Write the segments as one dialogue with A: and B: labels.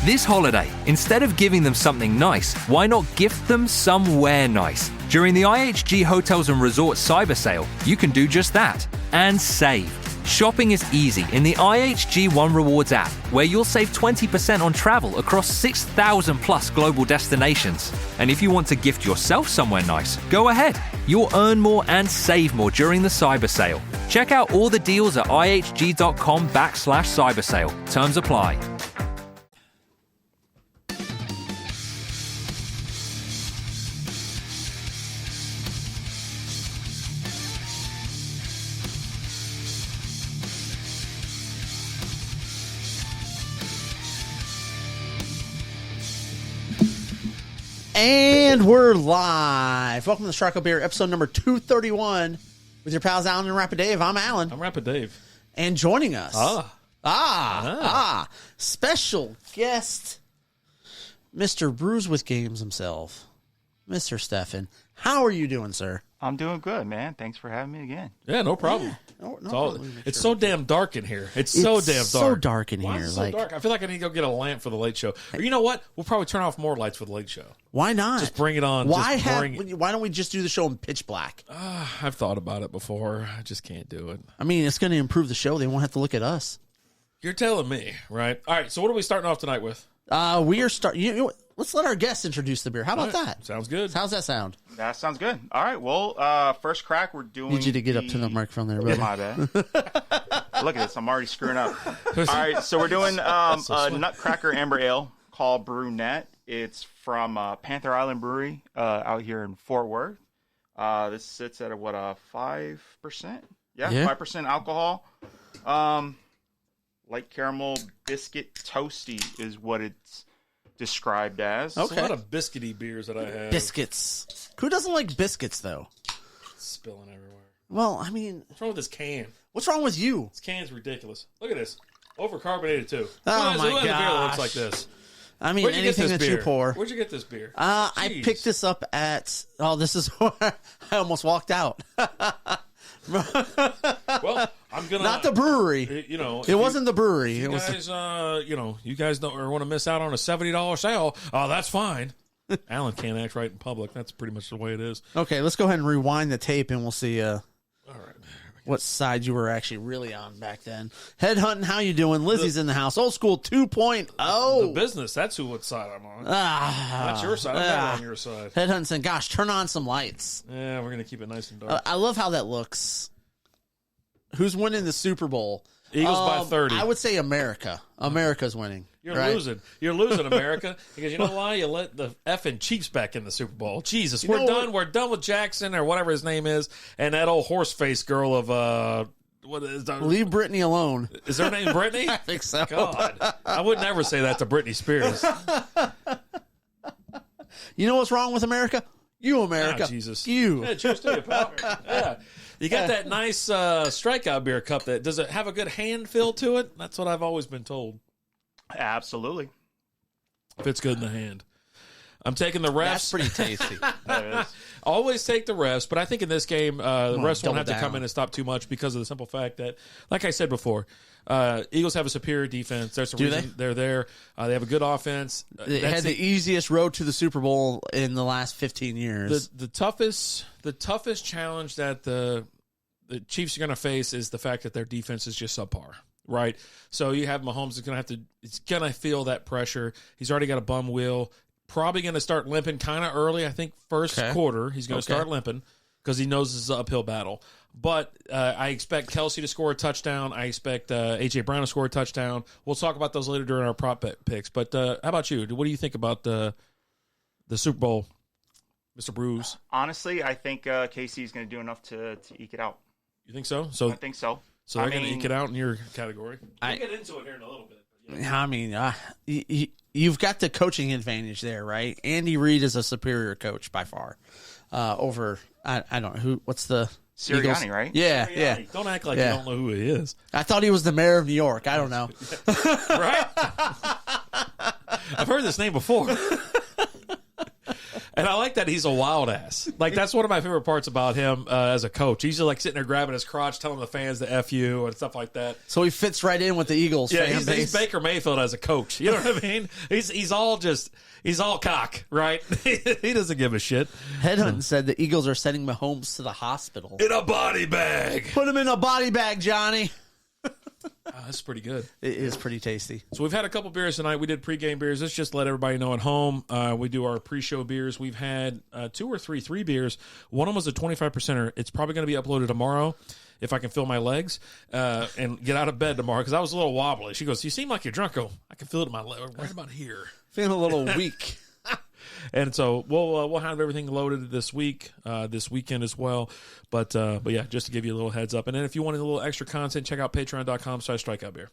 A: This holiday, instead of giving them something nice, why not gift them somewhere nice? During the IHG Hotels and Resorts Cyber Sale, you can do just that and save. Shopping is easy in the IHG One Rewards app, where you'll save 20% on travel across 6,000 plus global destinations. And if you want to gift yourself somewhere nice, go ahead. You'll earn more and save more during the cyber sale. Check out all the deals at ihg.com/cybersale. Terms apply.
B: And we're live. Welcome to the Strikeout Beer, episode number 231, with your pals Alan and Rapid Dave. I'm Alan.
C: I'm Rapid Dave.
B: And joining us, special guest, Mr. Brews with Games himself, Mr. Stefan. How are you doing, sir?
D: I'm doing good, man. Thanks for having me again.
C: Yeah, no problem.
B: Yeah. No
C: It's so damn dark in here. It's so damn dark.
B: So dark in
C: Why
B: here.
C: is it so dark? I feel like I need to go get a lamp for the late show. Or you know what? We'll probably turn off more lights for the late show.
B: Why not?
C: Just bring it on.
B: Why don't we just do the show in pitch black?
C: I've thought about it before. I just can't do it.
B: I mean, it's going to improve the show. They won't have to look at us.
C: You're telling me, right? All right. So what are we starting off tonight with?
B: We are starting. You know what? Let's let our guests introduce the beer. How about that?
C: Sounds good.
B: How's that sound?
D: That sounds good. All right. Well, first crack, we're doing.
B: Need you to get up to the microphone there, buddy.
D: My bad. Look at this. I'm already screwing up. All right. So we're doing a Nutcracker Amber Ale called Brunette. It's from Panther Island Brewery out here in Fort Worth. This sits at a 5%? Yeah, 5% alcohol. Light caramel biscuit toasty is what it's described as.
C: Okay. A lot of biscuity beers that I have.
B: Biscuits. Who doesn't like biscuits, though?
C: It's spilling everywhere.
B: Well, I mean...
C: What's wrong with this can?
B: What's wrong with you?
C: This can's ridiculous. Look at this. Overcarbonated, too.
B: Oh, my
C: gosh. A beer that looks like this?
B: I mean, anything that you pour.
C: Where'd you get this beer?
B: I picked this up at... Oh, this is where I almost walked out.
C: Well, I'm gonna
B: not the brewery.
C: You know,
B: it wasn't the brewery.
C: You guys, you guys don't want to miss out on a $70 sale. Oh, that's fine. Alan can't act right in public. That's pretty much the way it is.
B: Okay, let's go ahead and rewind the tape, and we'll see.
C: All right.
B: What side you were actually really on back then. Headhunting, how you doing? Lizzie's in the house. Old school 2.0.
C: The business, that's what side I'm on. That's your side. I'm never on your side.
B: Headhunting saying, gosh, turn on some lights.
C: Yeah, we're going to keep it nice and dark.
B: I love how that looks. Who's winning the Super Bowl?
C: Eagles by 30.
B: I would say America. America's winning.
C: You're
B: right?
C: losing. You're losing, America. Because you know why? You let the effing Chiefs back in the Super Bowl. Jesus, we're done. We're done with Jackson or whatever his name is, and that old horse face girl of what is that?
B: Leave Britney alone.
C: Is her name Britney?
B: I think so.
C: God, I would never say that to Britney Spears.
B: You know what's wrong with America? You, America.
C: Oh, Jesus.
B: You.
C: Yeah, cheers to you, pal. Yeah. You got that nice Strikeout beer cup. Does it have a good hand feel to it? That's what I've always been told.
D: Absolutely.
C: Fits good in the hand. I'm taking the refs.
B: That's pretty tasty.
C: Always take the refs, but I think in this game, the refs won't have to come in and stop too much because of the simple fact that, like I said before, Eagles have a superior defense. There's a reason they're there. They have a good offense.
B: They had the easiest road to the Super Bowl in the last 15 years.
C: The toughest challenge that the Chiefs are going to face is the fact that their defense is just subpar. Right, so you have Mahomes is going to feel that pressure. He's already got a bum wheel. Probably going to start limping kind of early. I think first quarter he's going to start limping because he knows this is an uphill battle. But I expect Kelsey to score a touchdown. I expect A.J. Brown to score a touchdown. We'll talk about those later during our prop picks. But how about you? What do you think about the Super Bowl, Mr. Brews?
D: Honestly, I think KC is going to do enough to eke it out.
C: You think so?
D: I think so.
C: So they're going to eke it out in your category. We'll get into it here in a little bit.
B: I mean, you've got the coaching advantage there, right? Andy Reid is a superior coach by far over, I don't know, who. What's the
D: Sirianni,
B: Eagles?
D: right?
B: Yeah,
C: Sirianni.
B: yeah.
C: Don't act like you don't know who he is.
B: I thought he was the mayor of New York. I don't know.
C: Right? I've heard this name before. And I like that he's a wild ass. Like, that's one of my favorite parts about him as a coach. He's just like sitting there grabbing his crotch, telling the fans to F you and stuff like that.
B: So he fits right in with the Eagles fan base.
C: He's Baker Mayfield as a coach. You know what I mean? He's all cock, right? He doesn't give a shit.
B: Headhunting said the Eagles are sending Mahomes to the hospital.
C: In a body bag.
B: Put him in a body bag, Johnny.
C: That's pretty good.
B: It is pretty tasty.
C: So we've had a couple beers tonight. We did pregame beers. Let's just let everybody know at home. We do our pre-show beers. We've had 2 or 3 beers. One of them was a 25%er. It's probably going to be uploaded tomorrow if I can feel my legs and get out of bed tomorrow because I was a little wobbly. She goes, "You seem like you're drunk." I can feel it in my leg right about here.
B: Feeling a little weak.
C: And so we'll have everything loaded this week, this weekend as well. But yeah, just to give you a little heads up. And then if you want a little extra content, check out patreon.com/strikeoutbeer.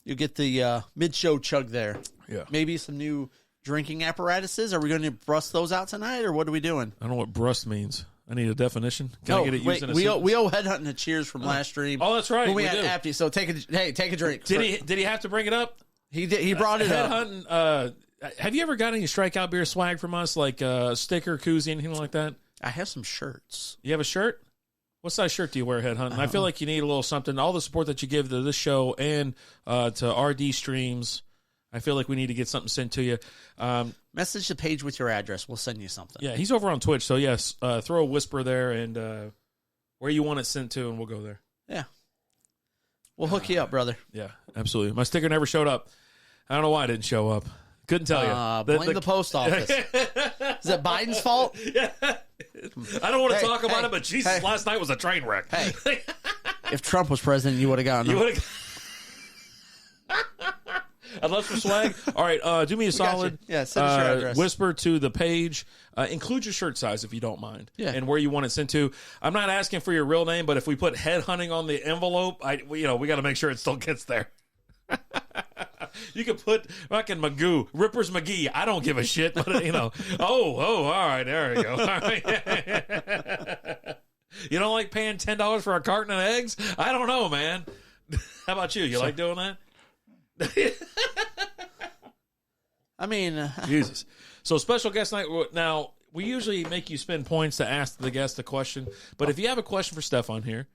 B: You get the mid-show chug there.
C: Yeah.
B: Maybe some new drinking apparatuses. Are we going to brust those out tonight, or what are we doing?
C: I don't know what brust means. I need a definition. Can I get it used in a
B: we
C: sentence?
B: owe Headhunting a cheers from last stream.
C: Oh, that's right.
B: When we
C: We
B: had
C: do.
B: Apty, so take a drink.
C: Did he have to bring it up?
B: He did. He brought it up.
C: Headhunting. Have you ever got any Strikeout Beer swag from us, like sticker, koozie, anything like that?
B: I have some shirts.
C: You have a shirt? What size shirt do you wear, Headhunting? I feel like you need a little something. All the support that you give to this show and to RD streams, I feel like we need to get something sent to you.
B: Message the page with your address. We'll send you something.
C: Yeah, he's over on Twitch, so yes, throw a whisper there and where you want it sent to, and we'll go there.
B: Yeah. We'll hook you up, brother.
C: Yeah, absolutely. My sticker never showed up. I don't know why it didn't show up. Couldn't tell you.
B: Blame the post office. Is it Biden's fault?
C: Yeah. I don't want to talk about it, but Jesus, last night was a train wreck.
B: Hey, if Trump was president, you would have gotten him.
C: Unless for swag. All right, do me a solid.
B: Yeah, send us your address.
C: Whisper to the page. Include your shirt size if you don't mind.
B: Yeah.
C: And where you want it sent to. I'm not asking for your real name, but if we put Headhunting on the envelope, we got to make sure it still gets there. You could put fucking Magoo, Rippers McGee. I don't give a shit, but all right, there we go. All right. You don't like paying $10 for a carton of eggs? I don't know, man. How about you? You like doing that?
B: I mean,
C: Jesus. So special guest night. Now, we usually make you spend points to ask the guest a question, but if you have a question for Stefan here,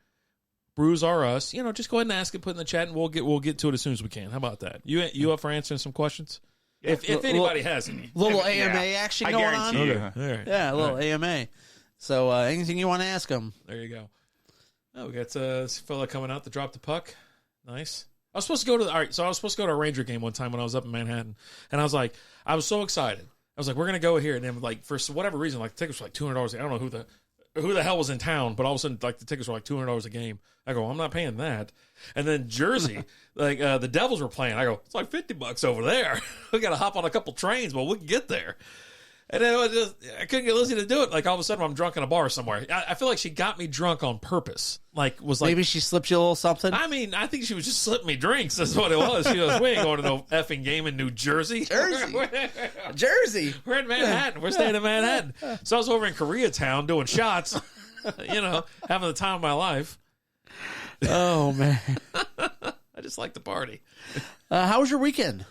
C: Brews are us. Just go ahead and ask it, put it in the chat, and we'll get to it as soon as we can. How about that? You up for answering some questions? Yeah. If anybody has any.
B: Little AMA action
D: I
B: going
D: guarantee
B: on?
D: you.
C: Okay. All right.
B: Yeah, a little AMA. So anything you want to ask them.
C: There you go. Oh, we got this fella coming out to drop the puck. Nice. I was supposed to go to a Ranger game one time when I was up in Manhattan, and I was so excited. I was like, we're gonna go here, and then for whatever reason, the tickets were like $200. I don't know who the hell was in town, but all of a sudden, the tickets were like $200 a game. I go, I'm not paying that. And then Jersey, the Devils were playing. I go, it's like $50 over there. We got to hop on a couple trains, but we can get there. And then I couldn't get Lizzie to do it. All of a sudden, I'm drunk in a bar somewhere. I feel like she got me drunk on purpose.
B: Maybe she slipped you a little something.
C: I mean, I think she was just slipping me drinks. That's what it was. She goes, we ain't going to no effing game in New Jersey.
B: Jersey.
C: We're in Manhattan. We're staying in Manhattan. So I was over in Koreatown doing shots, having the time of my life.
B: Oh, man.
C: I just like the party.
B: How was your weekend?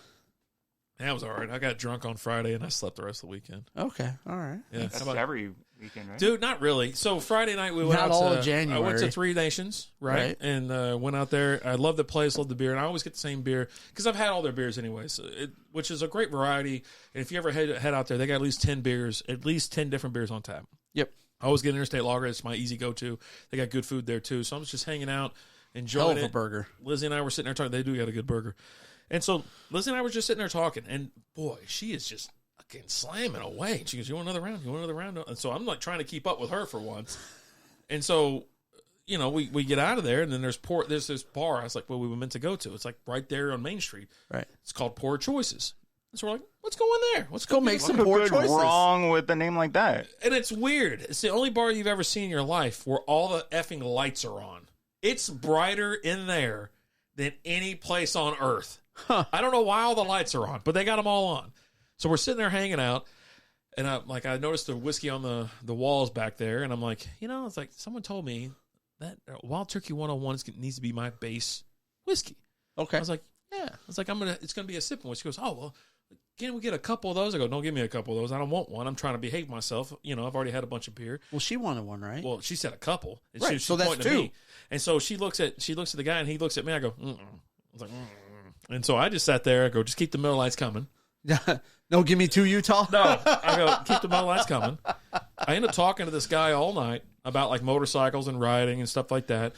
C: That was all right. I got drunk on Friday, and I slept the rest of the weekend.
B: Okay, all right.
C: Yeah,
D: That's every weekend, right?
C: Dude, not really. So Friday night we went
B: Not
C: out
B: all
C: to
B: of January.
C: I went to Three Nations, right? And went out there. I love the place, love the beer, and I always get the same beer because I've had all their beers anyways, which is a great variety. And if you ever head out there, they got at least 10 beers, at least 10 different beers on tap.
B: Yep.
C: I always get Interstate Lager. It's my easy go-to. They got good food there too. So I'm just hanging out, enjoying
B: Hell of a burger.
C: Lizzie and I were sitting there talking. They do got a good burger. And so Lizzie and I were just sitting there talking, and boy, she is just fucking slamming away. She goes, "You want another round? You want another round?" And so I'm trying to keep up with her for once. And so, we get out of there, and then there's this bar. I was like, "Well, we were meant to go to." It's right there on Main Street.
B: Right.
C: It's called Poor Choices. And so we're like, "Let's go in there. Let's
B: Go make some
D: What
B: poor
D: could
B: choices.
D: wrong with a name like that?
C: And it's weird. It's the only bar you've ever seen in your life where all the effing lights are on. It's brighter in there than any place on earth.
B: Huh.
C: I don't know why all the lights are on, but they got them all on. So we're sitting there hanging out, and I noticed the whiskey on the walls back there, and I'm like, it's like someone told me that Wild Turkey 101 needs to be my base whiskey.
B: Okay.
C: I was like, yeah. I was like, it's gonna be a sipping whiskey. She goes, oh well, Can we get a couple of those? I go, don't give me a couple of those. I don't want one. I'm trying to behave myself. I've already had a bunch of beer.
B: Well, she wanted one, right?
C: Well, she said a couple. And
B: right, so that's two.
C: Me. And so she looks at the guy, and he looks at me. I go, I was like, And so I just sat there. I go, just keep the Miller Lights coming.
B: No, give me 2 Utah.
C: No, I go, keep the Miller Lights coming. I end up talking to this guy all night about like motorcycles and riding and stuff like that.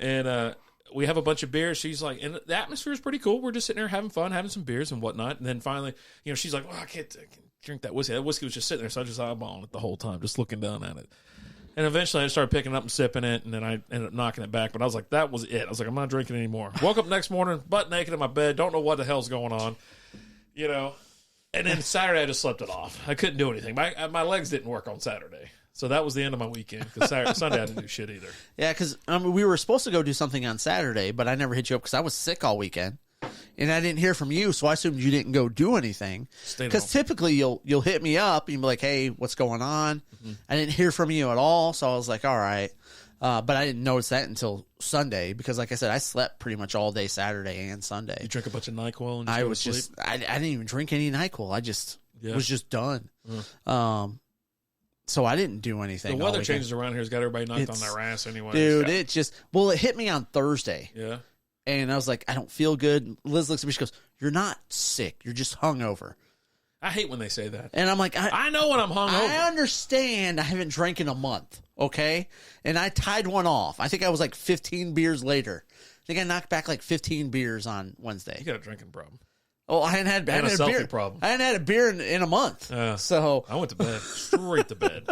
C: And we have a bunch of beers. She's like, and the atmosphere is pretty cool. We're just sitting there having fun, having some beers and whatnot. And then finally, she's like, well, I can't drink that whiskey. That whiskey was just sitting there. So I just eyeballing it the whole time, just looking down at it. And eventually I started picking it up and sipping it. And then I ended up knocking it back. But I was like, that was it. I was like, I'm not drinking anymore. Woke up next morning, butt naked in my bed. Don't know what the hell's going on, And then Saturday I just slept it off. I couldn't do anything. My legs didn't work on Saturday. So that was the end of my weekend because Sunday I didn't do shit either.
B: Yeah, because we were supposed to go do something on Saturday, but I never hit you up because I was sick all weekend, and I didn't hear from you, so I assumed you didn't go do anything. Because typically you'll hit me up and you'll be like, "Hey, what's going on?" Mm-hmm. I didn't hear from you at all, so I was like, "All right," but I didn't notice that until Sunday because, like I said, I slept pretty much all day Saturday and Sunday.
C: You drank a bunch of NyQuil and
B: I didn't even drink any NyQuil. I just was just done. So I didn't do anything.
C: The weather changes around here has got everybody knocked on their ass anyway.
B: Dude, it hit me on Thursday.
C: Yeah.
B: And I was like, I don't feel good. Liz looks at me, she goes, you're not sick. You're just hungover.
C: I hate when they say that.
B: And I'm like,
C: I know when I'm hungover.
B: I understand I haven't drank in a month, okay? And I tied one off. I think I was like 15 beers later. I think I knocked back like 15 beers on Wednesday.
C: You got a drinking problem.
B: Oh, I hadn't had
C: a selfie
B: beer.
C: problem.
B: I hadn't had a beer in a month. So
C: I went to bed, straight to bed.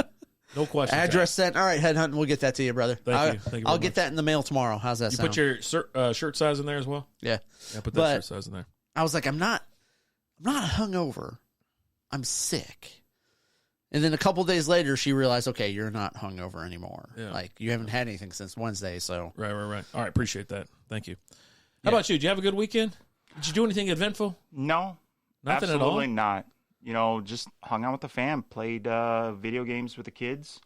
C: No question.
B: Address sent. All right, Headhunting. We'll get that to you, brother.
C: Thank you.
B: I'll get that in the mail tomorrow. How's that sound?
C: You put your shirt size in there as well?
B: Yeah.
C: Yeah, put that shirt size in there.
B: I was like, I'm not hungover. I'm sick. And then a couple days later, she realized, okay, you're not hungover anymore. Yeah. Like, you haven't had anything since Wednesday, so.
C: Right. All right, appreciate that. Thank you. How about you? Did you have a good weekend? Did you do anything eventful?
D: No.
C: Nothing at all?
D: Absolutely not. Just hung out with the fam, played video games with the kids.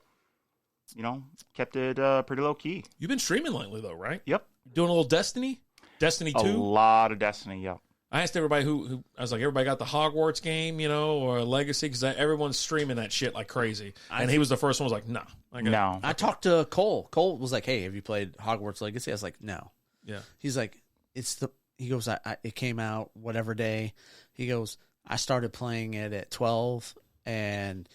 D: Kept it pretty low key.
C: You've been streaming lately, though, right?
D: Yep.
C: Doing a little Destiny? Destiny 2?
D: A lot of Destiny, yep.
C: I asked everybody who I was like, everybody got the Hogwarts game, or Legacy, because everyone's streaming that shit like crazy. And he was the first one. Was like, no.
D: No.
B: I talked to Cole. Cole was like, hey, have you played Hogwarts Legacy? I was like, no.
C: Yeah.
B: He's like, he goes, it came out whatever day. He goes, I started playing it at 12, and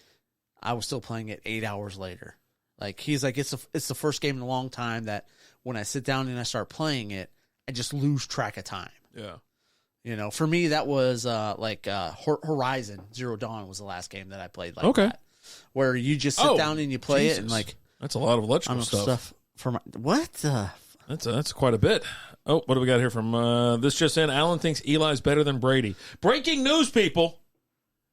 B: I was still playing it 8 hours later. Like, he's like, it's the first game in a long time that when I sit down and I start playing it, I just lose track of time.
C: Yeah.
B: For me, that was Horizon Zero Dawn was the last game that I played like that. Where you just sit down and you play it, and like
C: that's a lot of electrical stuff.
B: For what?
C: That's quite a bit. Oh, what do we got here from this just in? Alan thinks Eli's better than Brady. Breaking news, people.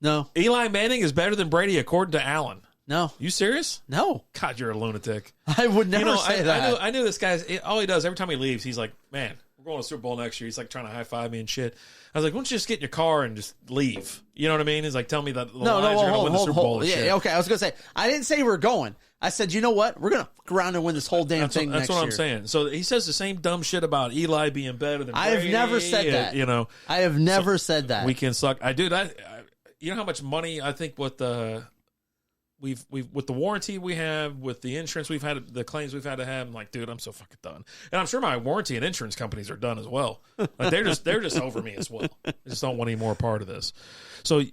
B: No.
C: Eli Manning is better than Brady, according to Alan.
B: No.
C: You serious?
B: No.
C: God, you're a lunatic.
B: I would never say that.
C: I knew this guy's, all he does, every time he leaves, he's like, man, we're going to the Super Bowl next year. He's like trying to high-five me and shit. I was like, why don't you just get in your car and just leave? You know what I mean? He's like, tell me that the Lions are going to win the Super Bowl and shit.
B: Yeah, okay, I was going to say, I didn't say we're going. I said, you know what? We're going to go around and win this whole damn thing next year.
C: That's what I'm saying. So he says the same dumb shit about Eli being better than Brady.
B: I have never said that. I have never said that.
C: Weekend suck. I do that. You know how much money I think with the we've with the warranty we have, with the insurance we've had, the claims we've had to have. I'm like, dude, I'm so fucking done. And I'm sure my warranty and insurance companies are done as well. Like they're just over me as well. I just don't want any more part of this. So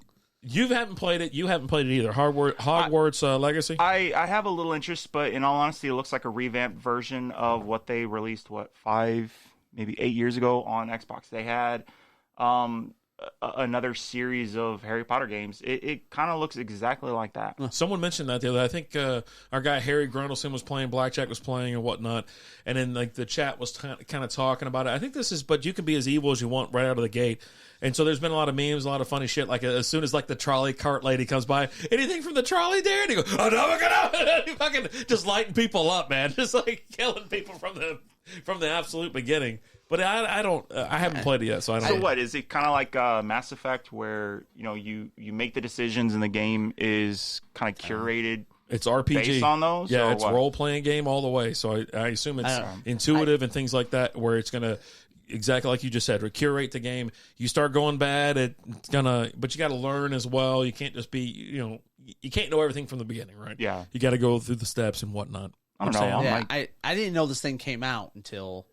C: you haven't played it. You haven't played it either. Hogwarts Legacy.
D: I have a little interest, but in all honesty, it looks like a revamped version of what they released 5, maybe 8 years ago on Xbox. They had another series of Harry Potter games. It kind of looks exactly like that.
C: Someone mentioned that the other day. I think our guy Harry Grundleson was playing, Blackjack was playing and whatnot, and then like the chat was kind of talking about it. I think this is, but you can be as evil as you want right out of the gate. And so there's been a lot of memes, a lot of funny shit. Like as soon as like the trolley cart lady comes by, anything from the trolley there? And he goes, oh no, we're gonna he fucking just lighting people up, man, just like killing people from the absolute beginning. But I haven't played it yet, so I don't know.
D: So what, is it kind of like Mass Effect where, you make the decisions and the game is kind of curated?
C: It's RPG.
D: Based on those?
C: Yeah, it's a role-playing game all the way. So I assume it's intuitive and things like that, where it's going to exactly like you just said, curate the game. You start going bad, but you got to learn as well. You can't just be, you can't know everything from the beginning, right?
D: Yeah.
C: You got to go through the steps and whatnot.
D: I don't know.
B: Yeah, I didn't know this thing came out until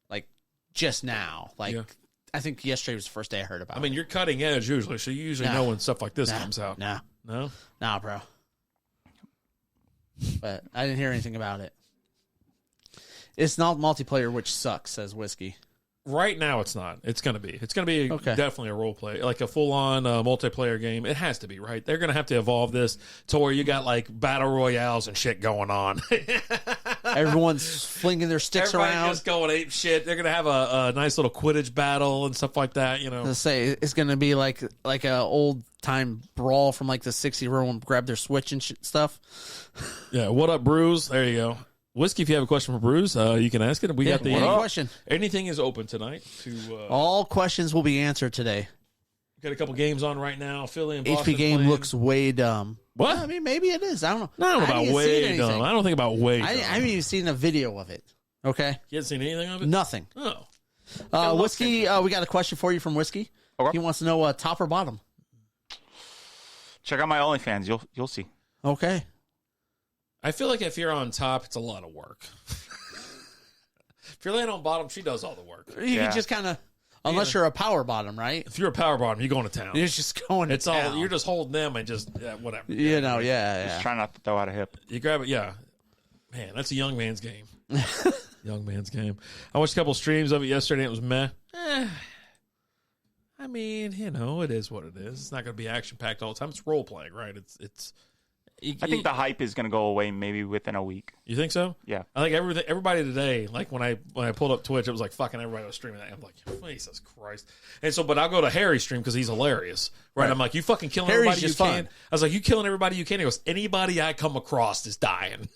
B: like just now. Like I think yesterday was the first day I heard about it.
C: I mean, you're cutting edge usually, so you usually know when stuff like this comes out.
B: No,
C: No?
B: bro. But I didn't hear anything about it. It's not multiplayer, which sucks, says Whiskey.
C: Right now, it's not. It's going to be. It's going to be definitely a role play, like a full-on multiplayer game. It has to be, right? They're going to have to evolve this to where you got like battle royales and shit going on.
B: Everyone's flinging their sticks around,
C: just going ape shit. They're going to have a nice little Quidditch battle and stuff like that.
B: Let's say it's going to be like a old time brawl from like the '60s, where everyone grabbed their Switch and stuff.
C: Yeah. What up, Bruce? There you go. Whiskey, if you have a question for Bruce, you can ask it. We got the
B: question.
C: Anything is open tonight.
B: All questions will be answered today.
C: Got a couple games on right now. Philly and Boston
B: HP game
C: playing.
B: looks way dumb.
C: What?
B: I mean, maybe it is. I don't know.
C: No, I don't know about way dumb. I don't think about way dumb.
B: I haven't even seen a video of it. Okay?
C: You haven't seen anything of it?
B: Nothing.
C: Oh.
B: Whiskey, we got a question for you from Whiskey.
D: Okay.
B: He wants to know top or bottom.
D: Check out my OnlyFans. You'll see.
B: Okay.
C: I feel like if you're on top, it's a lot of work. If you're laying on bottom, she does all the work.
B: You can just kind of, unless you're a power bottom, right?
C: If you're a power bottom, you're going to town.
B: You're just going to town.
C: You're just holding them and just, whatever.
D: Just try not to throw out a hip.
C: You grab it, Man, that's a young man's game. Young man's game. I watched a couple streams of it yesterday, and it was meh. I mean, it is what it is. It's not going to be action-packed all the time. It's role-playing, right?
D: I think the hype is going to go away maybe within a week.
C: You think so?
D: Yeah.
C: I think everybody today, like when I pulled up Twitch, it was like fucking everybody was streaming that. I'm like, Jesus Christ. And so, but I'll go to Harry's stream because he's hilarious. Right? I'm like, you fucking killing everybody you can. I was like, you killing everybody you can. He goes, anybody I come across is dying.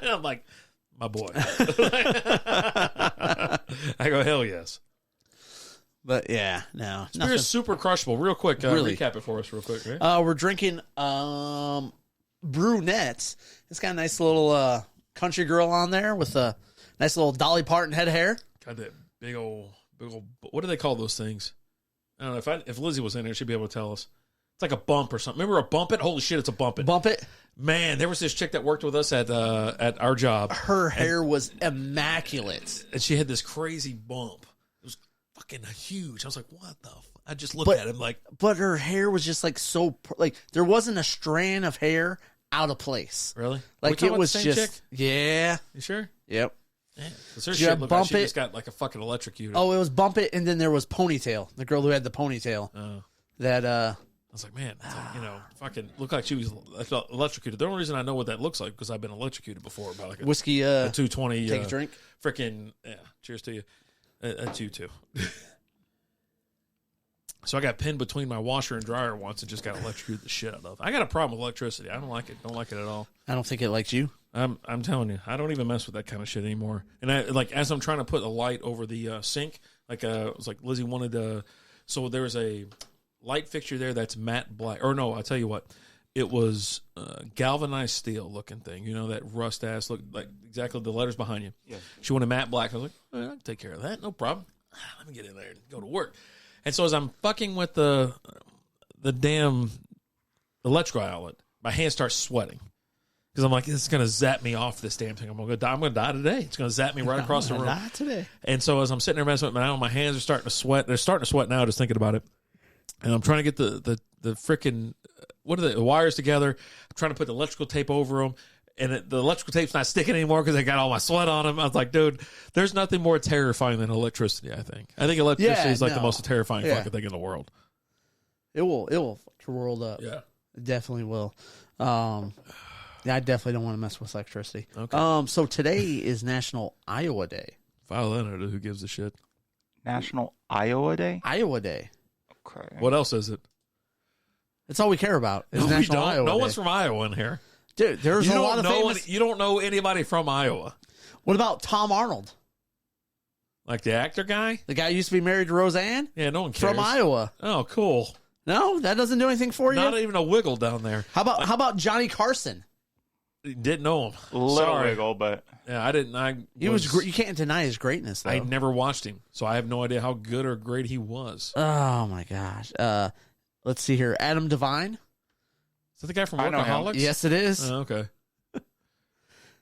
C: I'm like, my boy. I go, hell yes.
B: But yeah, no.
C: Beer is super crushable. Real quick,
B: Really?
C: recap it for us real quick. Right?
B: We're drinking Brunette. It's got a nice little country girl on there with a nice little Dolly Parton head of hair.
C: Got that big old. What do they call those things? I don't know. If Lizzie was in there, she'd be able to tell us. It's like a bump or something. Remember a bump it? Holy shit, it's a bump it.
B: Bump it?
C: Man, there was this chick that worked with us at our job.
B: Her hair was immaculate.
C: And she had this crazy bump. It was fucking huge. I was like, what the I just looked at him like.
B: But her hair was just like so, like there wasn't a strand of hair out of place.
C: Really?
B: Like it was
C: the same
B: just,
C: chick?
B: Yeah.
C: You sure?
B: Yep.
C: Yeah. Her shit looked like she just got like a fucking electrocuted.
B: Oh, it was Bump It, and then there was Ponytail, the girl who had the ponytail. That
C: I was like, man, fucking looked like she was electrocuted. The only reason I know what that looks like because I've been electrocuted before by like a
B: whiskey.
C: A 220.
B: Take a drink.
C: Freaking cheers to you. That's you too. So I got pinned between my washer and dryer once and just got electrocuted the shit out of. I got a problem with electricity. I don't like it. Don't like it at all.
B: I don't think it likes you.
C: I'm telling you, I don't even mess with that kind of shit anymore. And I like as I'm trying to put a light over the sink, like it was like Lizzie wanted to. So there was a light fixture there that's matte black. Or no, I'll tell you what, it was galvanized steel looking thing. You know that rust ass look like exactly the letters behind you. Yeah. She wanted matte black. I was like, I can take care of that, no problem. Let me get in there and go to work. And so as I'm fucking with the damn electrical outlet, my hand starts sweating. Because I'm like, it's going to zap me off this damn thing. I'm going to die today. It's going to zap me right across the room.
B: Die today.
C: And so as I'm sitting there messing with my hands are starting to sweat. They're starting to sweat now just thinking about it. And I'm trying to get the freaking, the wires together. I'm trying to put the electrical tape over them. And the electrical tape's not sticking anymore because I got all my sweat on them. I was like, dude, there's nothing more terrifying than electricity, I think. I think electricity is like the most terrifying fucking thing in the world.
B: It will fuck your world up.
C: Yeah.
B: It definitely will. I definitely don't want to mess with electricity.
C: Okay.
B: So today is National Iowa Day.
C: File that out. Who gives a shit?
D: National Iowa Day?
B: Iowa Day.
D: Okay.
C: What else is it?
B: That's all we care about. Is
C: No,
B: National Iowa
C: no
B: Day.
C: one's from Iowa in here.
B: Dude, there's a lot of famous...
C: You don't know anybody from Iowa.
B: What about Tom Arnold?
C: Like the actor guy?
B: The guy who used to be married to Roseanne?
C: Yeah, no one cares.
B: From Iowa.
C: Oh, cool.
B: No, that doesn't do anything for you?
C: Not even a wiggle down there.
B: How about Johnny Carson?
C: Didn't know him.
D: Little wiggle, but
C: yeah, I didn't.
B: You can't deny his greatness, though.
C: I never watched him, so I have no idea how good or great he was.
B: Oh my gosh. Let's see here. Adam Devine.
C: Is that the guy from
D: I know him.
C: Workaholics?
B: Yes, it is.
C: Oh, okay.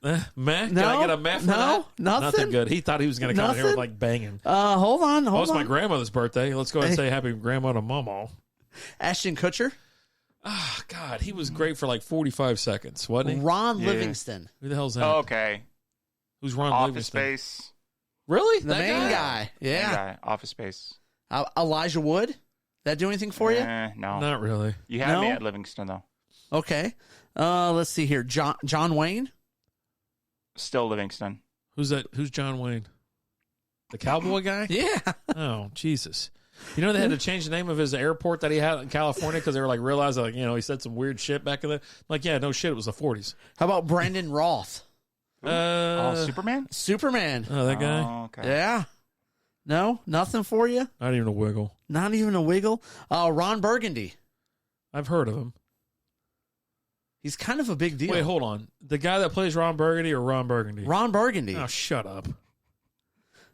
C: Meh? Can
B: No,
C: I get a meh for
B: no,
C: that?
B: nothing.
C: Nothing good. He thought he was going to come in here with
B: Nothing?
C: like banging.
B: Hold on.
C: Oh, it's my grandmother's birthday. Let's go ahead and say happy grandma to Mama.
B: Ashton Kutcher.
C: Ah, God, he was great for like 45 seconds, wasn't he?
B: Ron Livingston.
C: Who the hell's that?
D: oh, okay.
C: Who's Ron
D: Office
C: Livingston?
D: Space.
C: Really?
B: The
C: That
B: main guy. Yeah.
D: Main guy, Office Space.
B: Elijah Wood. That do anything for you?
D: No.
C: Not really.
D: You had me
B: No?
D: at Livingston, though.
B: Okay. Let's see here. John Wayne.
D: Still Livingston.
C: Who's that? Who's John Wayne? The cowboy guy?
B: Yeah.
C: Oh, Jesus. You know they had to change the name of his airport that he had in California because they were like realizing like he said some weird shit back in the like no shit, it was the 40s.
B: How about Brandon Roth?
D: Superman?
B: Superman.
C: Oh, that guy.
D: Oh, okay.
B: Yeah. No, nothing for you.
C: Not even a wiggle.
B: Not even a wiggle. Ron Burgundy.
C: I've heard of him.
B: He's kind of a big deal.
C: Wait, hold on. The guy that plays Ron Burgundy or Ron Burgundy?
B: Ron Burgundy.
C: Oh, shut up.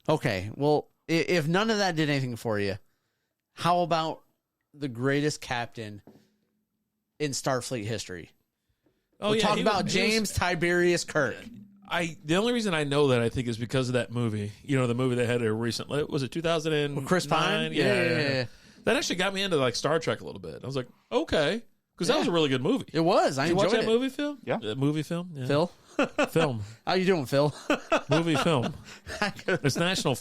B: Okay. Well, if none of that did anything for you, how about the greatest captain in Starfleet history?
C: Oh,
B: We're
C: yeah,
B: talking about James Tiberius Kirk.
C: The only reason I know that I think is because of that movie. The movie they had here recently. Was it 2009?
B: With Chris Pine? Yeah.
C: That actually got me into like Star Trek a little bit. I was like, okay, because that was a really good movie.
B: It was. I
C: Did you
B: enjoyed
C: watch that
B: it.
C: movie, Phil?
D: Yeah.
C: Movie film? Yeah.
B: Phil?
C: Film.
B: How you doing, Phil?
C: Movie film. It's National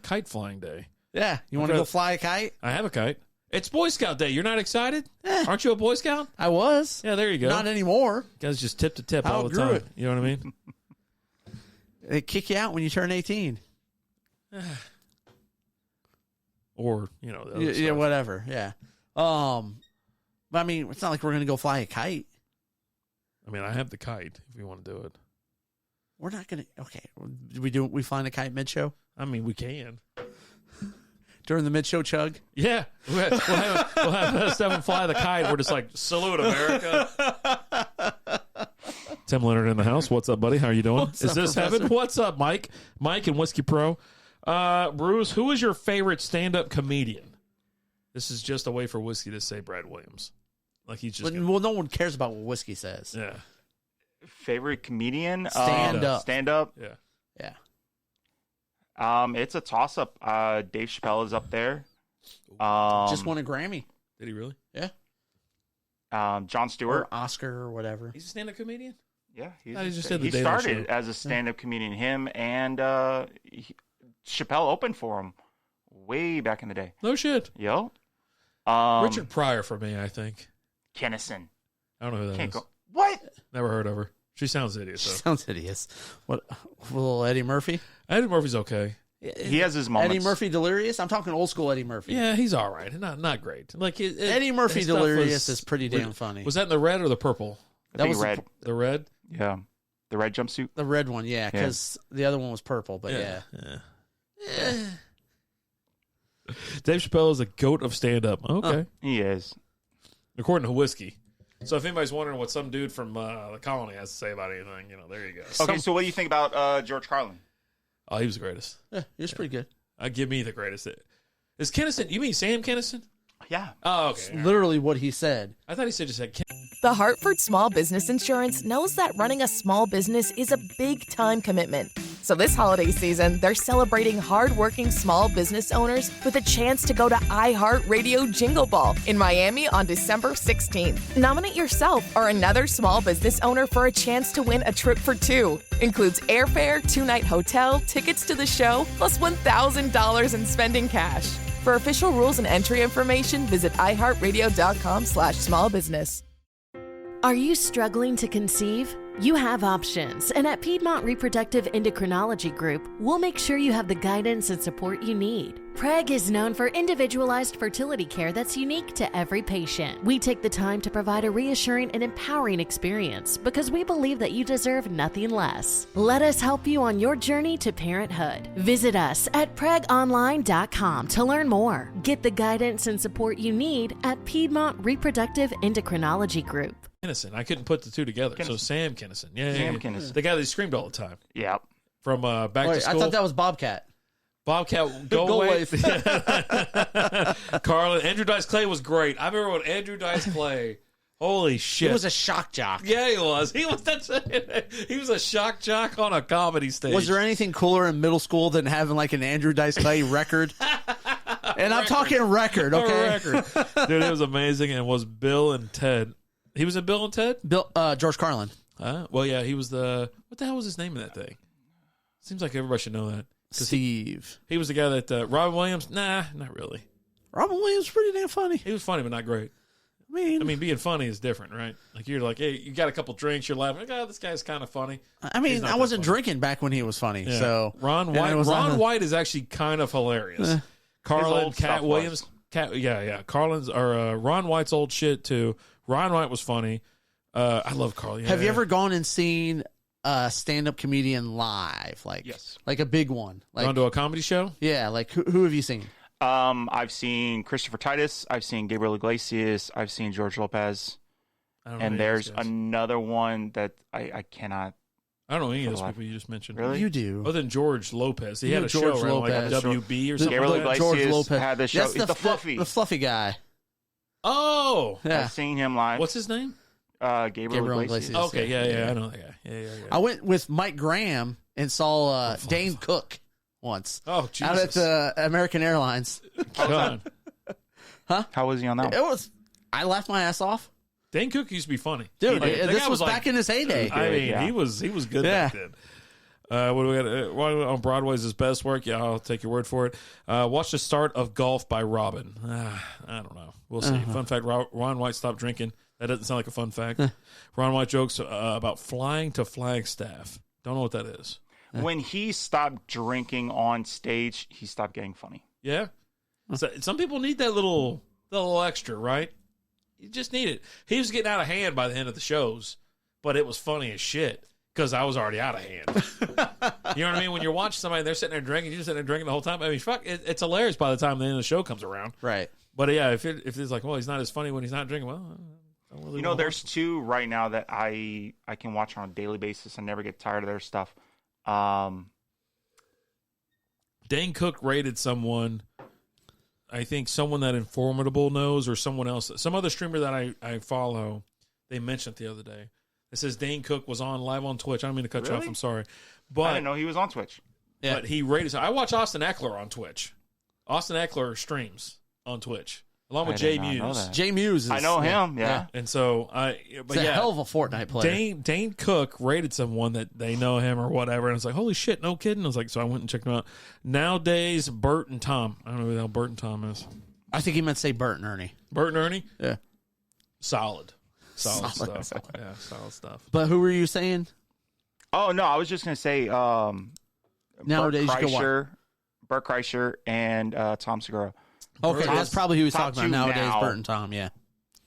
C: Kite Flying Day.
B: Yeah. You want to
C: Okay.
B: go fly a kite?
C: I have a kite. It's Boy Scout Day. You're not excited? Aren't you a Boy Scout?
B: I was.
C: Yeah, there you go.
B: Not anymore.
C: Guys just tip to tip
B: I
C: all the
B: outgrew
C: time.
B: it.
C: You know what I mean?
B: They kick you out when you turn 18.
C: Or, the other
B: Yeah,
C: stuff.
B: whatever. Yeah. But I mean, it's not like we're going to go fly a kite.
C: I mean, I have the kite if you want to do it.
B: We're not going to. Okay. We flying a kite mid-show?
C: I mean, we can.
B: During the mid-show chug?
C: Yeah. We'll have Stephen fly the kite. We're just like, salute America. Tim Leonard in the house. What's up, buddy? How are you doing?
B: What's
C: Is
B: up,
C: this
B: Professor?
C: heaven? What's up, Mike? Mike and Whiskey Pro. Bruce, who is your favorite stand-up comedian? This is just a way for Whiskey to say Brad Williams. Like he's just...
B: Well, no one cares about what Whiskey says.
C: Yeah.
D: Favorite comedian?
B: Stand up.
D: Stand up.
C: Yeah.
B: Yeah.
D: It's a toss up. Dave Chappelle is up there.
B: Just won a Grammy.
C: Did he really?
B: Yeah.
D: Jon Stewart.
B: Or Oscar or whatever.
C: He's a stand-up comedian?
D: Yeah,
C: He just did the
D: he
C: Daily
D: started
C: Show.
D: as a stand-up comedian. Him and Chappelle opened for him way back in the day.
C: No shit.
D: Yo,
C: Richard Pryor for me, I think.
D: Kennison.
C: I don't know who that
D: Can't
C: is.
D: go. What?
C: Never heard of her. She sounds idiot,
B: She
C: though.
B: sounds hideous. What? Little Eddie Murphy?
C: Eddie Murphy's okay.
D: He has his moments.
B: Eddie Murphy delirious? I'm talking old school Eddie Murphy.
C: Yeah, he's all right. Not great. Like
B: Eddie Murphy
C: his stuff
B: delirious
C: was-
B: is pretty damn funny.
C: Was that in the red or the purple?
D: I
B: that
D: think
B: was
D: red.
C: The red?
D: Yeah, the red jumpsuit.
B: the red one, yeah, because the other one was purple, but yeah.
C: Dave Chappelle is a goat of stand-up. Okay.
D: He is.
C: According to Whiskey. So if anybody's wondering what some dude from the colony has to say about anything, there you go.
D: Okay, so what do you think about George Carlin?
C: Oh, he was the greatest.
B: Yeah, he was pretty good.
C: Give me the greatest. Is Kennison, you mean Sam Kennison?
D: Yeah.
C: Oh, okay.
B: Literally what he said.
C: I thought he said just had
E: The Hartford Small Business Insurance knows that running a small business is a big-time commitment. So this holiday season, they're celebrating hardworking small business owners with a chance to go to iHeartRadio Jingle Ball in Miami on December 16th. Nominate yourself or another small business owner for a chance to win a trip for two. Includes airfare, 2-night hotel, tickets to the show, plus $1,000 in spending cash. For official rules and entry information, visit iHeartRadio.com/smallbusiness.
F: Are you struggling to conceive? You have options, and at Piedmont Reproductive Endocrinology Group, we'll make sure you have the guidance and support you need. PREG is known for individualized fertility care that's unique to every patient. We take the time to provide a reassuring and empowering experience because we believe that you deserve nothing less. Let us help you on your journey to parenthood. Visit us at pregonline.com to learn more. Get the guidance and support you need at Piedmont Reproductive Endocrinology Group.
C: Kinison. I couldn't put the two together. So Sam Kinison. Yeah,
D: Sam Kinison.
C: The guy that screamed all the time.
D: Yeah.
C: From Back to School.
B: I thought that was Bobcat.
C: Bobcat, go away. Carlin. Andrew Dice Clay was great. I remember when Andrew Dice Clay, holy shit.
B: He was a shock jock.
C: Yeah, he was. He was a shock jock on a comedy stage.
B: Was there anything cooler in middle school than having like an Andrew Dice Clay record? And I'm talking record, okay?
C: A record. Dude, it was amazing. And was Bill and Ted. He was in Bill and Ted?
B: George Carlin.
C: Well, yeah, he was what the hell was his name in that thing? Seems like everybody should know that.
B: Steve.
C: He was the guy that, Robin Williams? Nah, not really.
B: Robin Williams was pretty damn funny.
C: He was funny, but not great.
B: I mean,
C: being funny is different, right? Like, you're like, hey, you got a couple drinks, you're laughing. Like, oh, this guy's kind of funny.
B: I mean, I wasn't drinking back when he was funny.
C: Yeah.
B: So
C: Ron White is actually kind of hilarious. Carlin, Cat Williams. Carlin's or Ron White's old shit too. Ron White was funny. I love Carlin. Yeah,
B: have you ever gone and seen a stand-up comedian live? Like,
D: yes,
B: like a big one. Like,
C: gone to a comedy show?
B: Yeah. Like, who have you seen?
D: I've seen Christopher Titus. I've seen Gabriel Iglesias. I've seen George Lopez. And there's another one that I cannot.
C: I don't know any of those people you just mentioned.
D: Really?
B: You do.
C: Other than George Lopez. He had a
B: George
C: show, right?
B: Lopez.
C: Like a WB or something.
D: Gabriel
C: like that.
D: Iglesias
B: George Lopez
D: had the show.
B: That's
D: He's the fluffy.
B: The fluffy guy.
C: Oh.
B: Yeah.
D: I've seen him live.
C: What's his name?
D: Gabriel Iglesias.
C: Okay, yeah, I know that guy. Yeah.
B: I went with Mike Graham and saw Dane Cook once.
C: Oh, Jesus.
B: Out at the American Airlines.
C: God.
B: Huh?
D: How was he on that one?
B: I laughed my ass off.
C: Dane Cook used to be funny.
B: Dude,
C: Like,
B: this was back in his heyday.
C: I mean, he was good back then. What do we got? On Broadway's his best work? Yeah, I'll take your word for it. Watch the start of Golf by Robin. I don't know. We'll see. Fun fact: Ron White stopped drinking. That doesn't sound like a fun fact. Ron White jokes about flying to Flagstaff. Don't know what that is.
D: When he stopped drinking on stage, he stopped getting funny.
C: Yeah. So, some people need that little extra, right? You just need it. He was getting out of hand by the end of the shows, but it was funny as shit because I was already out of hand. You know what I mean? When you're watching somebody, they're sitting there drinking, you're sitting there drinking the whole time. I mean, fuck, it's hilarious by the time the end of the show comes around.
B: Right.
C: But yeah, if it's like, well, he's not as funny when he's not drinking, well, I don't really
D: there's two right now that I can watch on a daily basis and never get tired of their stuff.
C: Dane Cook rated someone, I think someone that Informable knows or someone else, some other streamer that I follow, they mentioned it the other day. It says Dane Cook was live on Twitch. I don't mean to cut you off. I'm sorry. But
D: I didn't know he was on Twitch.
C: Yeah. But he rated. I watch Austin Eckler on Twitch. Austin Eckler streams on Twitch along with Jay Muse.
B: Jay Muse.
D: I know him. Yeah.
C: And so
B: He's a hell of a Fortnite player.
C: Dane Cook rated someone that they know him or whatever, and it's like, holy shit, no kidding. I was like, so I went and checked him out. Nowadays, Bert and Tom. I don't know who the hell Bert and Tom is.
B: I think he meant to say Bert and Ernie.
C: Bert and Ernie.
B: Yeah.
C: Solid stuff. Yeah, solid stuff.
B: But who were you saying?
D: Oh no, I was just gonna say
B: Nowadays,
D: Bert Kreischer and Tom Segura.
B: Okay, that's probably who he's
D: top
B: talking about
D: two
B: nowadays.
D: now.
B: Bert and Tom, yeah.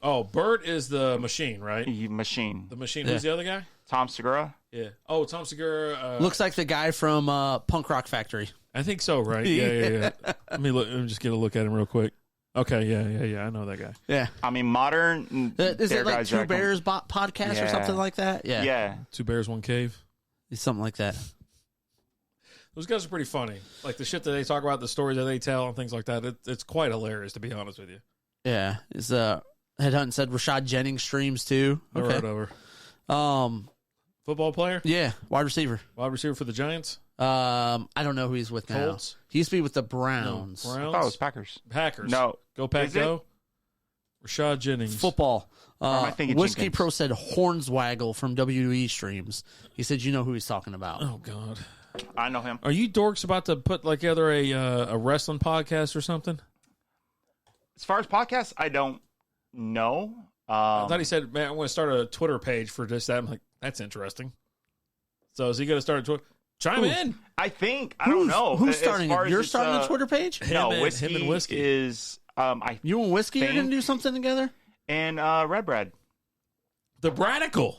C: Oh, Bert is the machine, right?
D: Machine.
C: The machine. Who's the other guy?
D: Tom Segura.
C: Yeah. Oh, Tom Segura.
B: Looks like the guy from Punk Rock Factory.
C: I think so, right? Yeah. Let me just get a look at him real quick. Okay, yeah. I know that guy.
B: Yeah.
D: I mean, modern.
B: Is it like Two Bears podcast or something like that? Yeah.
D: Yeah.
C: Two Bears, One Cave.
B: Something like that.
C: Those guys are pretty funny. Like the shit that they talk about, the stories that they tell, and things like that. It's quite hilarious, to be honest with you.
B: Yeah. Is Headhunt said Rashad Jennings streams too.
C: Okay. Right over. Football player?
B: Yeah. Wide receiver.
C: Wide receiver for the Giants?
B: I don't know who he's with now.
C: Colts?
B: He used to be with the Browns.
C: No, Browns?
D: Oh, it's Packers.
C: Packers.
D: No.
C: Go Pack Go. Rashad Jennings.
B: Football.
D: am I thinking
B: Whiskey
D: Jenkins?
B: Pro said Hornswaggle from WWE streams. He said you know who he's talking about.
C: Oh, God.
D: I know him.
C: Are you dorks about to put like either a wrestling podcast or something?
D: As far as podcasts, I don't know.
C: I thought he said, man, I'm going to start a Twitter page for just that. I'm like, that's interesting. So is he going to start a Twitter? Chime in.
D: I think. I don't know.
B: Who's starting it? You're starting
D: a
B: a Twitter page?
D: No,
C: him and Whiskey
D: is.
B: You and Whiskey are going to do something together?
D: And Red Bread.
C: The Bradical.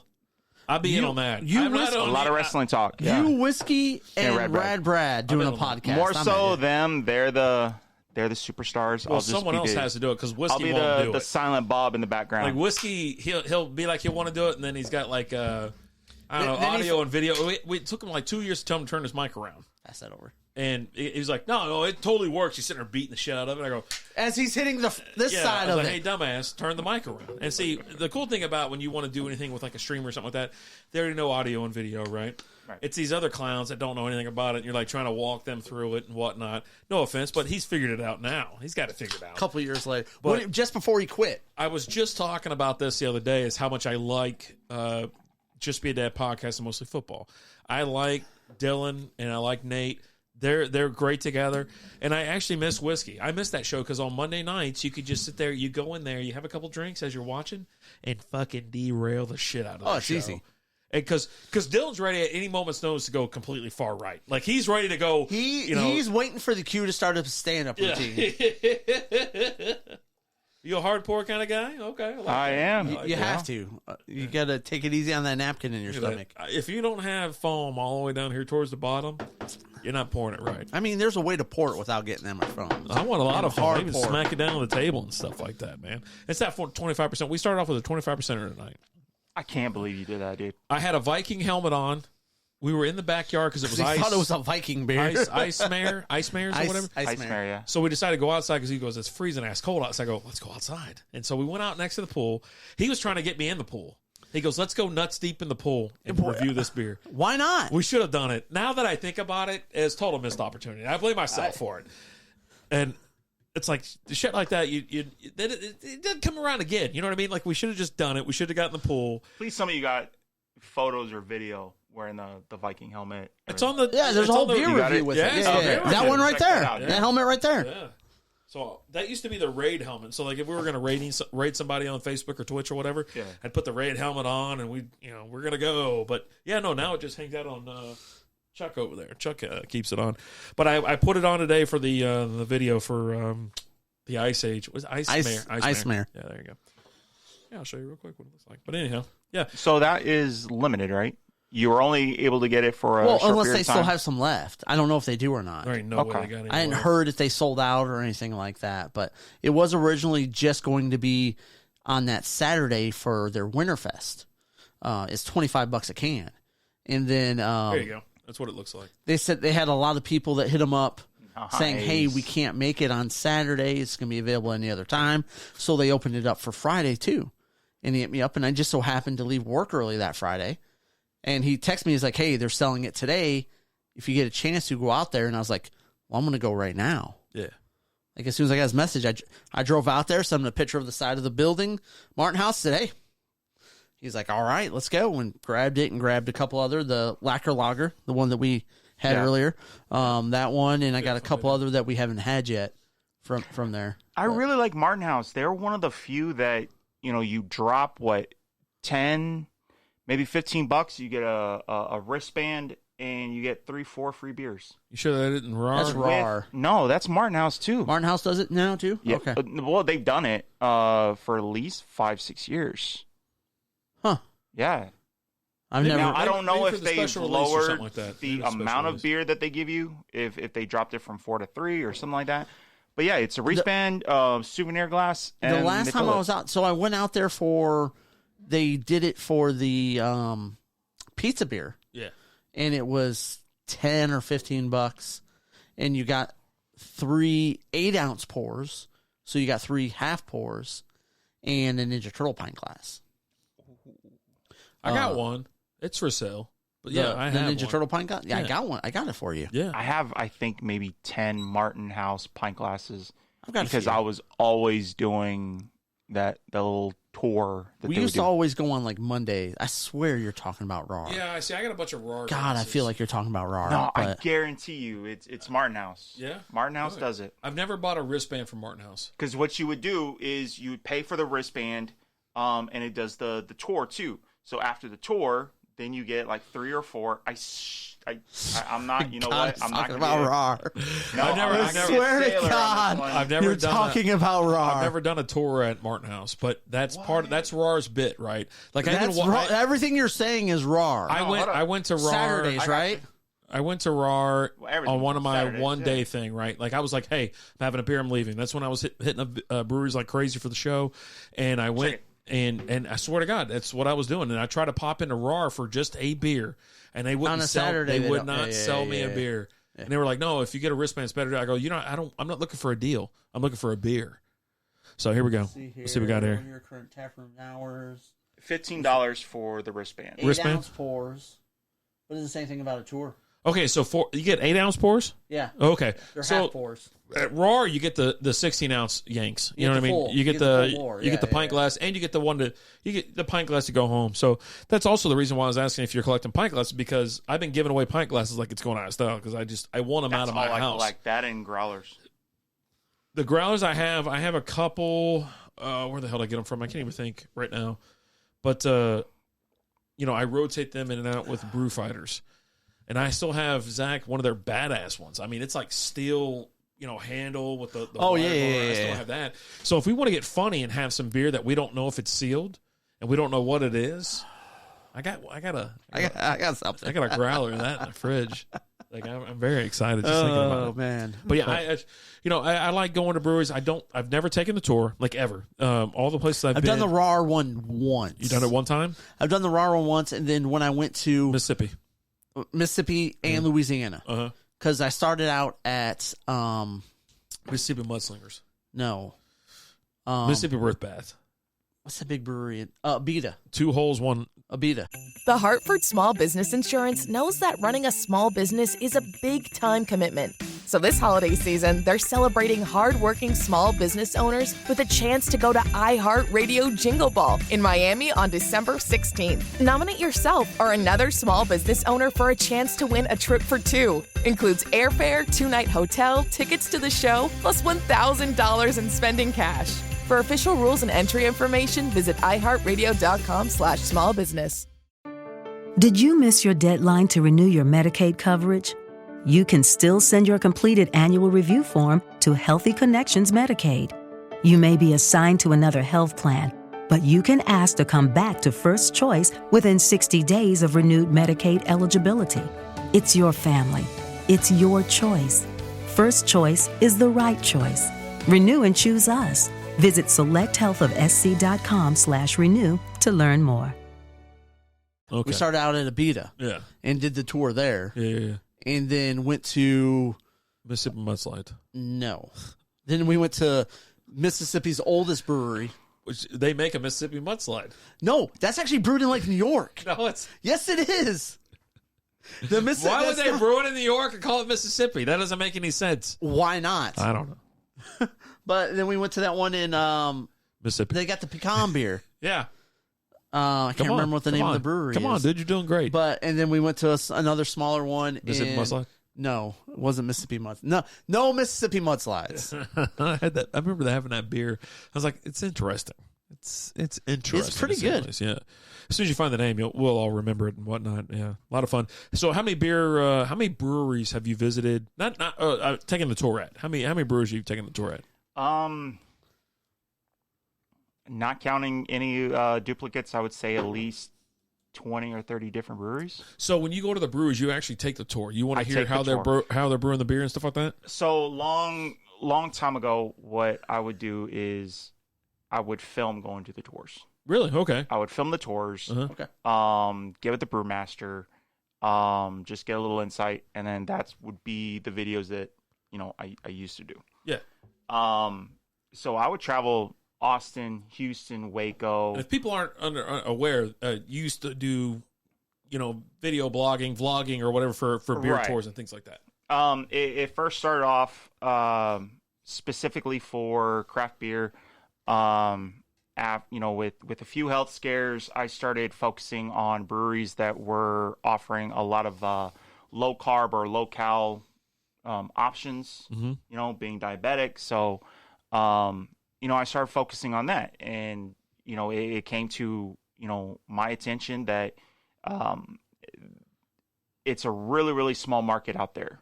C: I'll be in on that.
B: You
C: I'm not
D: A lot of wrestling talk. Yeah.
B: You, Whiskey, and
D: Red Brad.
B: Brad doing a podcast.
D: More
B: I'm
D: so
B: in.
D: them. They're the They're the superstars.
C: Well, someone else has to do it because Whiskey won't do it.
D: The silent Bob in the background.
C: Like Whiskey, he'll be like he'll want to do it, and then he's got like I don't know, audio and video. It took him like 2 years to tell him to turn his mic around.
B: Pass that over.
C: And he was like, no, it totally works. He's sitting there beating the shit out of it. I go,
B: as he's hitting this side of
C: like,
B: it.
C: Hey, dumbass, turn the mic around. And see, the cool thing about when you want to do anything with like a streamer or something like that, they already know audio and video, right? It's these other clowns that don't know anything about it, and you're like trying to walk them through it and whatnot. No offense, but he's figured it out now. He's got it figured out.
B: A couple years later. But just before he quit.
C: I was just talking about this the other day, is how much I like Just Be a Dad podcast and Mostly Football. I like Dylan and I like Nate. They're great together, and I actually miss Whiskey. I miss that show because on Monday nights you could just sit there, you go in there, you have a couple drinks as you're watching, and fucking derail the shit out of the show.
B: Easy.
C: Because Dylan's ready at any moment's notice to go completely far right. Like he's ready to go.
B: He's waiting for the cue to start a stand-up routine.
C: You a hardcore kind of guy? Okay,
D: I am.
B: You have to. You got to take it easy on that napkin in your stomach.
C: If you don't have foam all the way down here towards the bottom, you're not pouring it right.
B: I mean, there's a way to pour it without getting that much foam.
C: I want a lot of foam. Maybe smack it down on the table and stuff like that, man. It's that 25%. We started off with a 25% tonight.
D: I can't believe you did that, dude.
C: I had a Viking helmet on. We were in the backyard because it was ice.
B: I thought it was a Viking beer.
C: Ice mares or whatever.
B: Ice mare,
D: yeah.
C: So we decided to go outside because he goes, it's freezing ass cold outside. I go, let's go outside. And so we went out next to the pool. He was trying to get me in the pool. He goes, let's go nuts deep in the pool and review this beer.
B: Why not?
C: We should have done it. Now that I think about it, it's total missed opportunity. I blame myself for it. And it's like shit like that. It didn't come around again. You know what I mean? Like we should have just done it. We should have got in the pool.
D: Please, some of you got photos or video wearing the Viking helmet.
C: It's on the
B: there's a whole beer review with it. Yeah. That one right there. That helmet right there.
C: Yeah. So that used to be the raid helmet. So like if we were going to raid somebody on Facebook or Twitch or whatever, I'd put the raid helmet on and we're going to go. But now it just hangs out on Chuck over there. Chuck keeps it on. But I put it on today for the video for the Ice Age. Was Ice Mare? Yeah, there you go. Yeah, I'll show you real quick what it looks like. But anyhow, yeah.
D: So that is limited, right? You were only able to get it for a short
B: unless
D: period
B: they
D: of time?
B: still have some left. I don't know if they do or not.
C: There ain't no way they got any
B: I hadn't
C: left.
B: heard if they sold out or anything like that. But it was originally just going to be on that Saturday for their Winterfest. It's $25 a can, and then
C: there you go. That's what it looks like.
B: They said they had a lot of people that hit them up saying, "Hey, we can't make it on Saturday. It's going to be available any other time." So they opened it up for Friday too, and he hit me up, and I just so happened to leave work early that Friday. And he texted me, he's like, hey, they're selling it today. If you get a chance to go out there. And I was like, well, I'm going to go right now.
C: Yeah.
B: Like, as soon as I got his message, I drove out there, sent him a picture of the side of the building. Martin House said, hey. He's like, all right, let's go. And grabbed it and grabbed a couple other, the Lacquer Lager, the one that we had earlier. That one, and I got a couple other that we haven't had yet from there.
D: I really like Martin House. They're one of the few that, you drop, 10... maybe $15, you get a wristband, and you get 3-4 free beers.
C: You sure that isn't RAR?
B: That's RAR.
D: No, that's Martin House too.
B: Martin House does it now too?
D: Yeah.
B: Okay.
D: Well, they've done it for at least 5-6 years.
B: Huh.
D: Yeah.
B: I've never.
D: Now, I don't know
C: maybe
D: if
C: for the
D: they've
C: special release or
D: lowered
C: something like that.
D: the
C: Maybe a special
D: amount of
C: release.
D: beer that they give you, if they dropped it from 4 to 3 or something like that. But yeah, it's a wristband, souvenir glass. And
B: the last time I was out, so I went out there they did it for the pizza beer.
C: Yeah.
B: And it was $10 or $15, and you got 3 8-ounce pours, so you got 3 half pours, and a Ninja Turtle pint glass.
C: I got one. It's for sale. But yeah, I have
B: the Ninja
C: one.
B: Turtle pint glass. Yeah, I
C: Yeah.
B: got one. I got it for you.
C: Yeah.
D: I have, I think, maybe 10 Martin House pint glasses
B: I've got
D: because
B: a few.
D: I was always doing the little tour that
B: We
D: they
B: used
D: would
B: to
D: do.
B: always go on like Monday. I swear you're talking about RAR.
C: Yeah, I see. I got a bunch of RAR.
B: God, I
C: glasses.
B: feel like you're talking about RAR.
D: No, I
B: but
D: guarantee you, it's Martin House.
C: Yeah?
D: Martin House
C: Good.
D: does it.
C: I've never bought a wristband from Martin House.
D: Because what you would do is you would pay for the wristband, and it does the tour too. So after the tour, then you get like 3 or 4. I'm not. You know
B: God,
D: what? I'm not
B: talking
D: gonna
B: about
D: be
B: RAR.
D: No,
C: I've never-
D: I'm
C: I
D: not gonna
B: swear
D: be a
B: to
D: sailor on
B: God.
D: this one.
C: I've never
B: You're
C: done
B: talking about RAR.
C: I've never done a tour at Martin House, but that's that's RAR's bit, right? Like
B: That's
C: I
B: RAR. Everything you're saying is RAR.
C: I went to RAR.
B: Saturdays, right?
C: to RAR
D: Well,
C: on one of my
D: Saturdays,
C: one-day thing, right? Like, I was like, hey, I'm having a beer, I'm leaving. That's when I was hitting breweries like crazy for the show. And I went, and I swear to God, that's what I was doing. And I tried to pop into RAR for just a beer, and they wouldn't sell me a beer. Yeah. And they were like, no, if you get a wristband, it's better. I go, I'm not looking for a deal. I'm looking for a beer. So here we go. Let's see what we got here.
B: Your current taproom hours.
D: $15 for the wristband.
B: 8-ounce pours. What is the same thing about a tour?
C: Okay, so you get 8-ounce pours?
B: Yeah.
C: Okay.
B: They're half pours.
C: At RAR, you get the 16-ounce Yanks. You know what I mean? You get the pint glass, and you get the pint glass to go home. So that's also the reason why I was asking if you're collecting pint glasses, because I've been giving away pint glasses like it's going out of style, because I want them out of my house.
D: Like that and growlers.
C: The growlers I have a couple. Where the hell did I get them from? I can't even think right now. But I rotate them in and out with brew fighters. And I still have, Zach, one of their badass ones. I mean, it's like steel, handle with the I still have that. So if we want to get funny and have some beer that we don't know if it's sealed and we don't know what it is, I got something. I got a growler of that in the fridge. Like, I'm very excited just thinking about it.
B: Oh man!
C: But yeah, I like going to breweries. I've never taken the tour, like, ever. All the places I've been.
B: Done the RAR one once.
C: You done it one time?
B: I've done the RAR one once, and then when I went to
C: Mississippi
B: and Louisiana, because I started out at
C: Mississippi Mudslingers.
B: No,
C: Mississippi Birth Bath.
B: What's that big brewery? Abita.
C: 2 holes, 1.
B: Abita.
E: The Hartford Small Business Insurance knows that running a small business is a big-time commitment. So this holiday season, they're celebrating hardworking small business owners with a chance to go to iHeartRadio Jingle Ball in Miami on December 16th. Nominate yourself or another small business owner for a chance to win a trip for 2. Includes airfare, 2-night hotel, tickets to the show, plus $1,000 in spending cash. For official rules and entry information, visit iHeartRadio.com/smallbusiness.
G: Did you miss your deadline to renew your Medicaid coverage? You can still send your completed annual review form to Healthy Connections Medicaid. You may be assigned to another health plan, but you can ask to come back to First Choice within 60 days of renewed Medicaid eligibility. It's your family. It's your choice. First Choice is the right choice. Renew and choose us. Visit selecthealthofsc.com/renew to learn more.
C: Okay.
B: We started out at Abita.
C: Yeah.
B: And did the tour there.
C: Yeah.
B: And then went to
C: Mississippi Mudslide.
B: No. Then we went to Mississippi's oldest brewery.
C: Which they make a Mississippi Mudslide.
B: No, that's actually brewed in Lake New York.
C: No, it's
B: Yes, it is.
C: Why would they brew it in New York and call it Mississippi? That doesn't make any sense.
B: Why not?
C: I don't know.
B: But then we went to that one in
C: Mississippi.
B: They got the pecan beer.
C: Yeah.
B: I can't remember what the name of the brewery is.
C: Come on, dude. You're doing great.
B: And then we went to another smaller one.
C: Mississippi Mudslide?
B: No, it wasn't Mississippi Mudslide. No Mississippi Mudslides.
C: I had that. I remember having that beer. I was like, it's interesting. It's interesting.
B: It's pretty good.
C: Yeah. As soon as you find the name, we'll all remember it and whatnot. Yeah, a lot of fun. So, how many breweries have you visited? Not taking the tour at. How many breweries have you taken the tour at?
D: Not counting any duplicates, I would say at least 20 or 30 different breweries.
C: So when you go to the breweries, you actually take the tour. You want to hear how they're brewing the beer and stuff like that?
D: So long time ago, what I would do is I would film going to the tours.
C: Really? Okay.
D: I would film the tours.
B: Okay.
D: Give it the brewmaster. Just get a little insight, and then that would be the videos that I used to do.
C: Yeah.
D: So I would travel Austin, Houston, Waco.
C: And if people aren't aware, you used to do, video blogging, vlogging, or whatever for beer tours and things like that.
D: It first started off specifically for craft beer. With a few health scares, I started focusing on breweries that were offering a lot of low carb or low cal options. Mm-hmm. Being diabetic, so. I started focusing on that, and it came to my attention that it's a really, really small market out there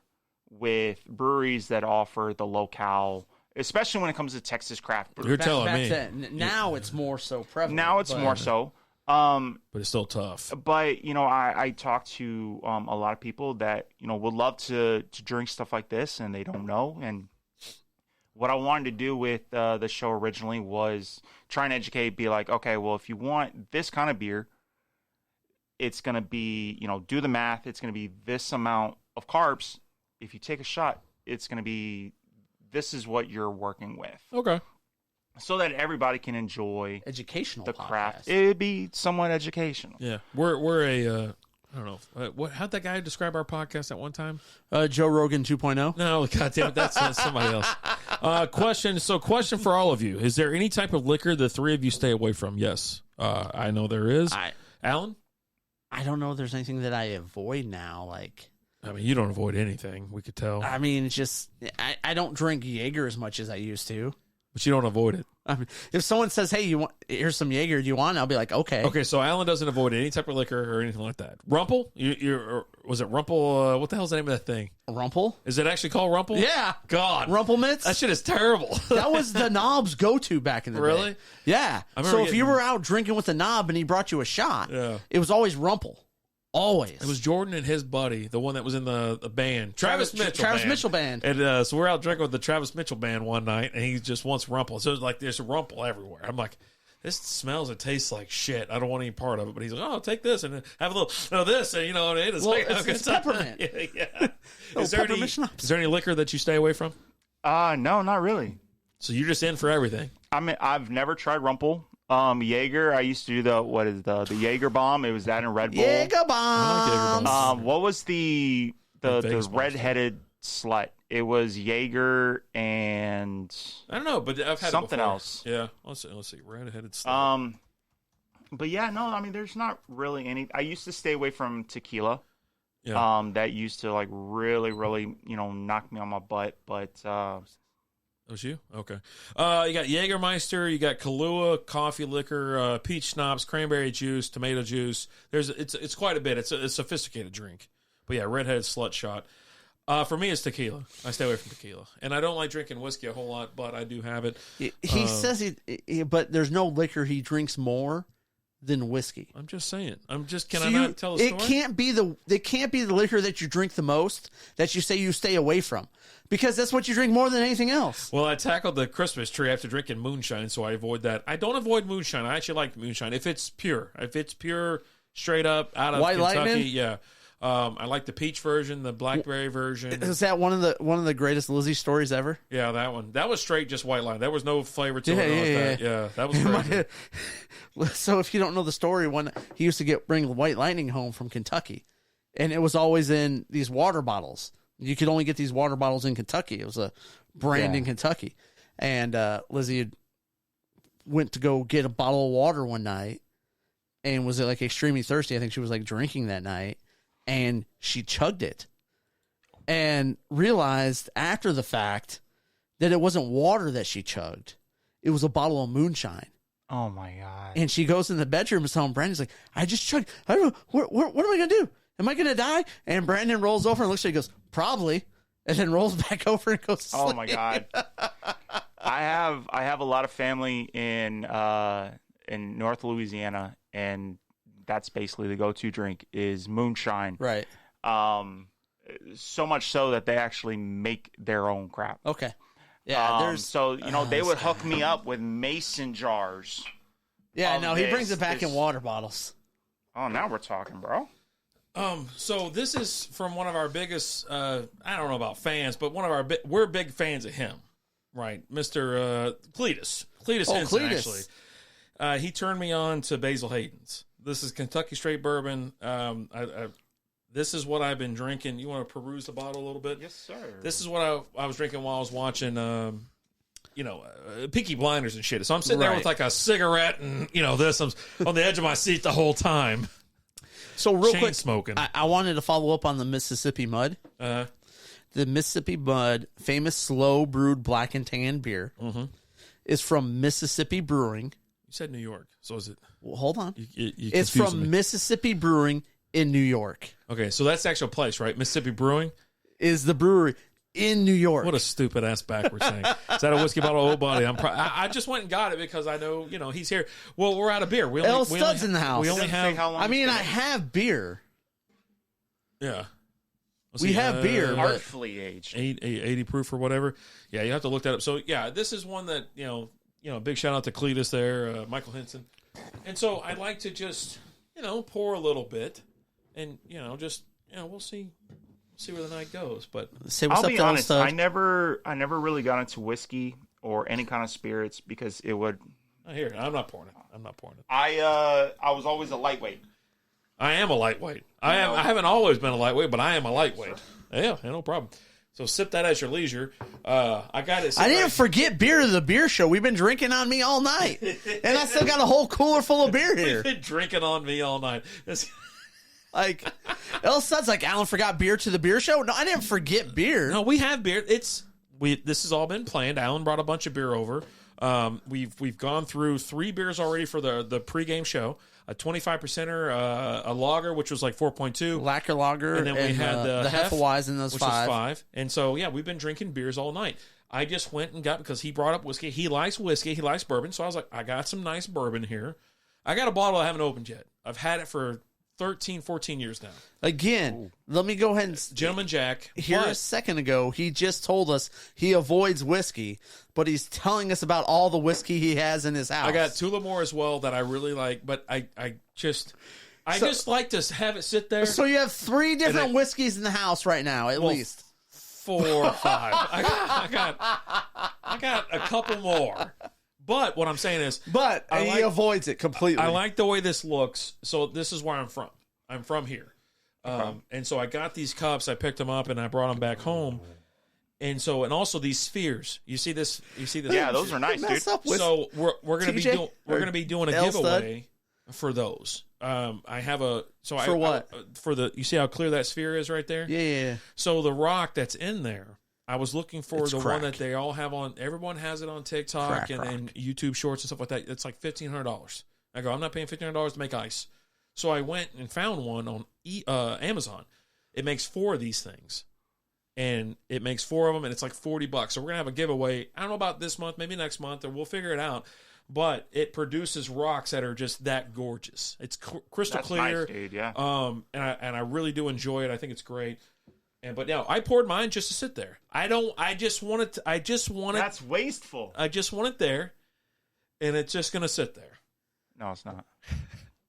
D: with breweries that offer the low-cal, especially when it comes to Texas craft brew.
C: You're telling me.
B: Now it's more so prevalent.
D: Now it's more so.
C: But it's still tough.
D: But, I talk to a lot of people that, would love to drink stuff like this, and they don't know. And what I wanted to do with the show originally was try and educate, be like, okay, well, if you want this kind of beer, it's going to be, do the math. It's going to be this amount of carbs. If you take a shot, it's going to be, this is what you're working with.
C: Okay.
D: So that everybody can enjoy
B: educational
D: the
B: podcast.
D: craft. It'd be somewhat educational.
C: Yeah. We're a, I don't know. How'd that guy describe our podcast at one time?
B: Joe Rogan 2.0?
C: No, goddamn it, that's somebody else. Question for all of you. Is there any type of liquor the three of you stay away from? Yes. I know there is. Alan?
B: I don't know if there's anything that I avoid now. Like,
C: I mean, you don't avoid anything. We could tell.
B: I mean, it's just, I don't drink Jaeger as much as I used to.
C: But you don't avoid it.
B: I mean, if someone says, "Hey, here's some Jaeger, do you want?" I'll be like, "Okay."
C: Okay, so Alan doesn't avoid any type of liquor or anything like that. Rumple? Was it Rumple? What the hell's the name of that thing?
B: Rumple?
C: Is it actually called Rumple?
B: Yeah.
C: God.
B: Rumple mitts?
C: That shit is terrible.
B: That was the knob's go-to back in the day.
C: Really?
B: Yeah. So if you were out drinking with the knob and he brought you a shot, it was always Rumple. Always.
C: It was Jordan and his buddy, the one that was in the band. Travis
B: Mitchell Band.
C: And so we're out drinking with the Travis Mitchell Band one night, and he just wants Rumple. So it's like there's a Rumple everywhere. I'm like, this smells and tastes like shit. I don't want any part of it. But he's like, oh, take this and have a little this. And, it's
B: it's peppermint.
C: Yeah. Is there any liquor that you stay away from?
D: No, not really.
C: So you're just in for everything.
D: I mean, I've never tried Rumple. Jaeger, I used to do the Jaeger bomb. It was that in Red Bull.
B: Jaeger bomb.
D: What was the red-headed slut? It was Jaeger and
C: I don't know, but I've had
D: something else.
C: Yeah, let's see, red-headed slut.
D: But yeah, no, I mean, there's not really any. I used to stay away from tequila.
C: Yeah.
D: That used to like really, really, knock me on my butt. But
C: That was you? Okay. You got Jägermeister, you got Kahlua, coffee liquor, peach schnapps, cranberry juice, tomato juice. It's quite a bit. It's a sophisticated drink. But yeah, redheaded slut shot. For me, it's tequila. I stay away from tequila. And I don't like drinking whiskey a whole lot, but I do have it.
B: He says but there's no liquor he drinks more than whiskey.
C: I'm just saying. Can I not tell a story?
B: It can't be the liquor that you drink the most that you say you stay away from. Because that's what you drink more than anything else.
C: Well, I tackled the Christmas tree after drinking moonshine, so I avoid that. I don't avoid moonshine. I actually like moonshine if it's pure. If it's pure, straight up out of
B: White
C: Kentucky,
B: Lightning?
C: yeah. I like the peach version, the blackberry version.
B: Is that one of the greatest Lizzie stories ever?
C: Yeah, that one. That was straight just white line. There was no flavor to it. Yeah, that was crazy.
B: So if you don't know the story, he used to bring White Lightning home from Kentucky, and it was always in these water bottles. You could only get these water bottles in Kentucky. It was a brand in Kentucky. And Lizzie went to go get a bottle of water one night and was like extremely thirsty. I think she was like drinking that night. And she chugged it and realized after the fact that it wasn't water that she chugged. It was a bottle of moonshine.
D: Oh, my God.
B: And she goes in the bedroom and telling Brandon's like, I just chugged. I don't know. What am I going to do? Am I going to die? And Brandon rolls over and looks at her and goes, probably. And then rolls back over and goes to sleep.
D: Oh, my God. I have a lot of family in North Louisiana, and that's basically the go-to drink is moonshine.
B: Right.
D: So much so that they actually make their own crap.
B: Okay. Yeah.
D: They would hook me up with mason jars.
B: Yeah. No, he brings it back in water bottles.
D: Oh, now we're talking, bro.
C: So this is from one of our biggest, I don't know about fans, but we're big fans of him, right? Mr. Cletus. Cletus Henson, actually. He turned me on to Basil Hayden's. This is Kentucky Straight Bourbon. This is what I've been drinking. You want to peruse the bottle a little bit?
D: Yes, sir.
C: This is what I was drinking while I was watching, Peaky Blinders and shit. So I'm sitting there with like a cigarette and, this. I'm on the edge of my seat the whole time.
B: So real quick,
C: smoking.
B: I wanted to follow up on the Mississippi Mud.
C: The
B: Mississippi Mud, famous slow brewed black and tan beer, is from Mississippi Brewing.
C: You said New York, so is it?
B: Well, hold on.
C: It's
B: from Mississippi Brewing in New York.
C: Okay, so that's the actual place, right? Mississippi Brewing
B: is the brewery. in New York.
C: What a stupid ass backwards thing. Is that a whiskey bottle? Oh, buddy. I just went and got it because I know, he's here. Well, we're out of beer.
B: El Stud's in the house.
C: We only have.
B: I have beer.
C: Yeah.
B: We have beer.
D: Artfully aged.
C: 80 proof or whatever. Yeah, you have to look that up. So, yeah, this is one that, big shout out to Cletus there, Michael Henson. And so I like to just, pour a little bit and, we'll see where the night goes. But
D: I'll be honest, I never really got into whiskey or any kind of spirits because it would.
C: I'm not pouring it.
D: I was always a lightweight.
C: I am a lightweight. I haven't always been a lightweight, but I am a lightweight. Yeah, no problem. So sip that at your leisure. I got it.
B: I didn't forget beer to the beer show. We've been drinking on me all night, and I still got a whole cooler full of beer here.
C: We've been drinking on me all night.
B: Like, El Stud's like, Alan forgot beer to the beer show. No, I didn't forget beer.
C: No, we have beer. This has all been planned. Alan brought a bunch of beer over. We've gone through 3 beers already for the pregame show. A 25%er, a lager, which was like 4.2.
B: Lacquer lager.
C: And then we had the
B: Hefeweizen, those
C: which
B: 5.
C: was 5. And so, yeah, we've been drinking beers all night. I just went and got, because he brought up whiskey. He likes whiskey. He likes bourbon. So I was like, I got some nice bourbon here. I got a bottle I haven't opened yet. I've had it for 13, 14 years now.
B: Again, let me go ahead and...
C: Gentleman Jack.
B: Here a second ago, he just told us he avoids whiskey, but he's telling us about all the whiskey he has in his house.
C: I got Tullamore as well that I really like, but I just like to have it sit there.
B: So you have 3 different whiskeys in the house right now, at least.
C: 4 or 5. I got a couple more. But what I'm saying is...
B: But he avoids it completely.
C: I like the way this looks. So this is where I'm from. I'm from here. And so I got these cups. I picked them up, and I brought them back home. And so, and also these spheres. You see this?
D: Yeah, those are nice, dude.
C: So we're going to be doing a giveaway for those. I have a...
B: For what?
C: You see how clear that sphere is right there?
B: Yeah.
C: So the rock that's in there... I was looking for
B: It's
C: the
B: crack.
C: one that they all have on. Everyone has it on TikTok and YouTube Shorts and stuff like that. It's like $1,500. I go, I'm not paying $1,500 to make ice. So I went and found one on Amazon. It makes 4 of these things, and it makes 4 of them, and it's like $40. So we're gonna have a giveaway. I don't know about this month, maybe next month, or we'll figure it out. But it produces rocks that are just that gorgeous. It's crystal clear,
D: nice, dude, yeah.
C: And I really do enjoy it. I think it's great. But now I poured mine just to sit there. I just want it.
D: That's wasteful.
C: I just want it there, and it's just gonna sit there.
D: No, it's not.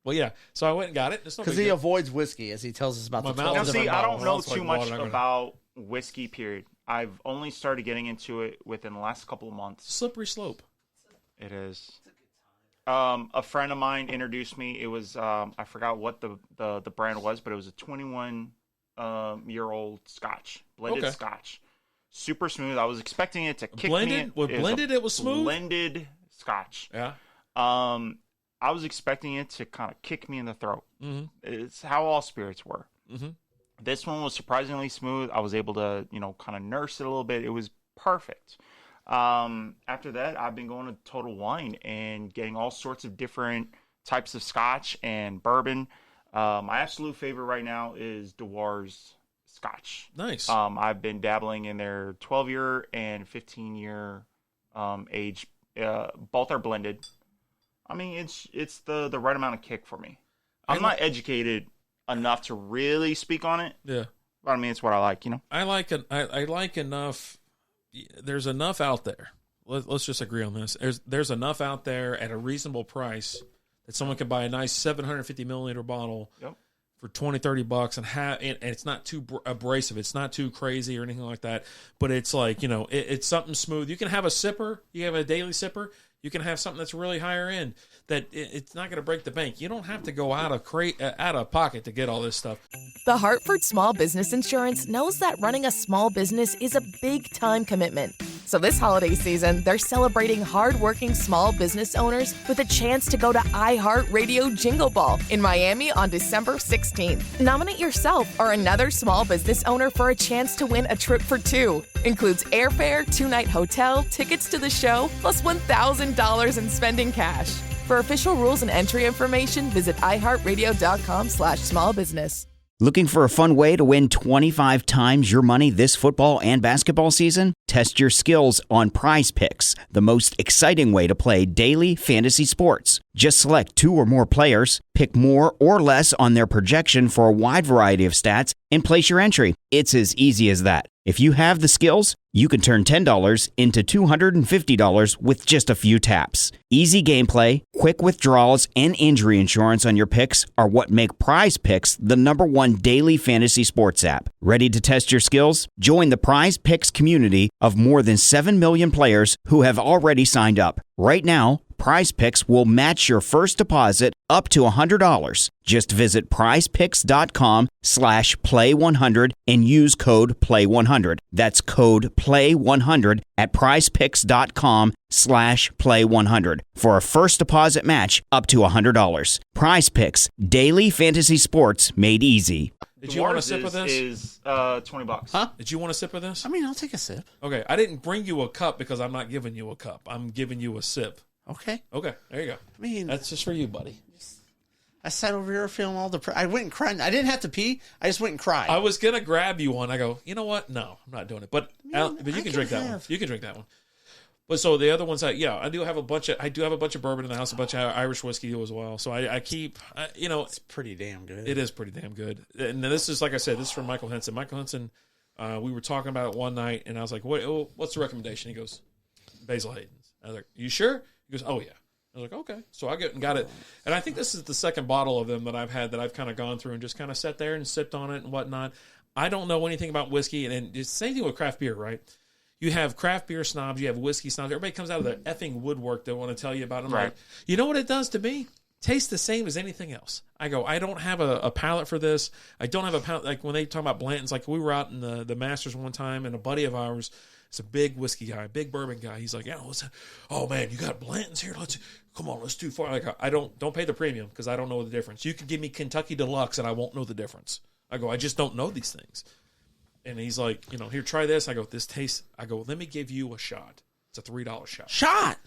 C: Well, yeah. So I went and got it.
B: Because he avoids whiskey, as he tells us about the 12
D: Now, see, I don't know too much
C: water.
D: about whiskey. Period. I've only started getting into it within the last couple of months.
C: Slippery slope.
D: It is. A friend of mine introduced me. It was I forgot what the brand was, but it was a 21-year-old Scotch, blended Scotch, super smooth. I was expecting it to kick me.
C: It was smooth.
D: Blended Scotch.
C: Yeah.
D: I was expecting it to kind of kick me in the throat.
C: Mm-hmm.
D: It's how all spirits were.
C: Mm-hmm.
D: This one was surprisingly smooth. I was able to, kind of nurse it a little bit. It was perfect. After that, I've been going to Total Wine and getting all sorts of different types of Scotch and bourbon. My absolute favorite right now is Dewar's Scotch.
C: Nice.
D: I've been dabbling in their 12-year and 15-year age. Both are blended. I mean, it's the right amount of kick for me. I'm not educated enough to really speak on it.
C: Yeah.
D: But I mean, it's what I like,
C: I like enough. There's enough out there. Let's just agree on this. There's enough out there at a reasonable price that someone can buy a nice 750 milliliter bottle for $20-$30 and it's not too abrasive. It's not too crazy or anything like that. But it's like, it's something smooth. You can have a sipper. You have a daily sipper. You can have something that's really higher end that it's not going to break the bank. You don't have to go out of pocket to get all this stuff.
E: The Hartford Small Business Insurance knows that running a small business is a big time commitment. So this holiday season, they're celebrating hardworking small business owners with a chance to go to iHeartRadio Jingle Ball in Miami on December 16th. Nominate yourself or another small business owner for a chance to win a trip for 2. Includes airfare, 2-night hotel, tickets to the show, plus $1,000 in spending cash. For official rules and entry information, visit iHeartRadio.com/smallbusiness.
H: Looking for a fun way to win 25 times your money this football and basketball season? Test your skills on Prize Picks, the most exciting way to play daily fantasy sports. Just select 2 or more players, pick more or less on their projection for a wide variety of stats, and place your entry. It's as easy as that. If you have the skills, you can turn $10 into $250 with just a few taps. Easy gameplay, quick withdrawals, and injury insurance on your picks are what make Prize Picks the #1 daily fantasy sports app. Ready to test your skills? Join the Prize Picks community of more than 7 million players who have already signed up. Right now, Prize Picks will match your first deposit up to $100. Just visit prizepicks.com/play100 and use code PLAY100. That's code PLAY100 at prizepicks.com/play100 for a first deposit match up to $100. Prize Picks, daily fantasy sports made easy.
C: Did you want a sip of this?
D: Is $20.
B: Huh?
C: Did you want a sip of this?
B: I mean, I'll take a sip.
C: Okay, I didn't bring you a cup because I'm not giving you a cup. I'm giving you a sip.
B: Okay.
C: Okay, there you go.
B: I mean,
C: That's just for you, buddy.
B: I sat over here feeling all depressed. I went and cried. I didn't have to pee. I just went and cried.
C: I was gonna grab you one. I go, you know what? No, I'm not doing it. But but you can drink that one. You can drink that one. But so the other ones, I do have a bunch of bourbon in the house, a bunch of Irish whiskey as well. So I keep,
B: it's pretty damn good.
C: It is pretty damn good. And this is, like I said, this is from Michael Henson. Michael Henson, we were talking about it one night, and I was like, what's the recommendation? He goes, Basil Hayden's. I was like, you sure? He goes, oh yeah. I was like, okay. So I got it. And I think this is the second bottle of them that I've had that I've kind of gone through and just kind of sat there and sipped on it and whatnot. I don't know anything about whiskey. And it's the same thing with craft beer, right? You have craft beer snobs. You have whiskey snobs. Everybody comes out of the effing woodwork they want to tell you about them. Right. Like, you know what it does to me? Tastes the same as anything else. I go, I don't have a palate for this. I don't have a palate. Like when they talk about Blanton's, like we were out in the Masters one time and a buddy of ours, it's a big whiskey guy, big bourbon guy. He's like, oh man, you got Blanton's here. Let's do far. Like I don't pay the premium because I don't know the difference. You could give me Kentucky Deluxe and I won't know the difference. I go, I just don't know these things. And he's like, here, try this. I go, this tastes. I go, let me give you a shot. It's a $3 shot.
B: Shot.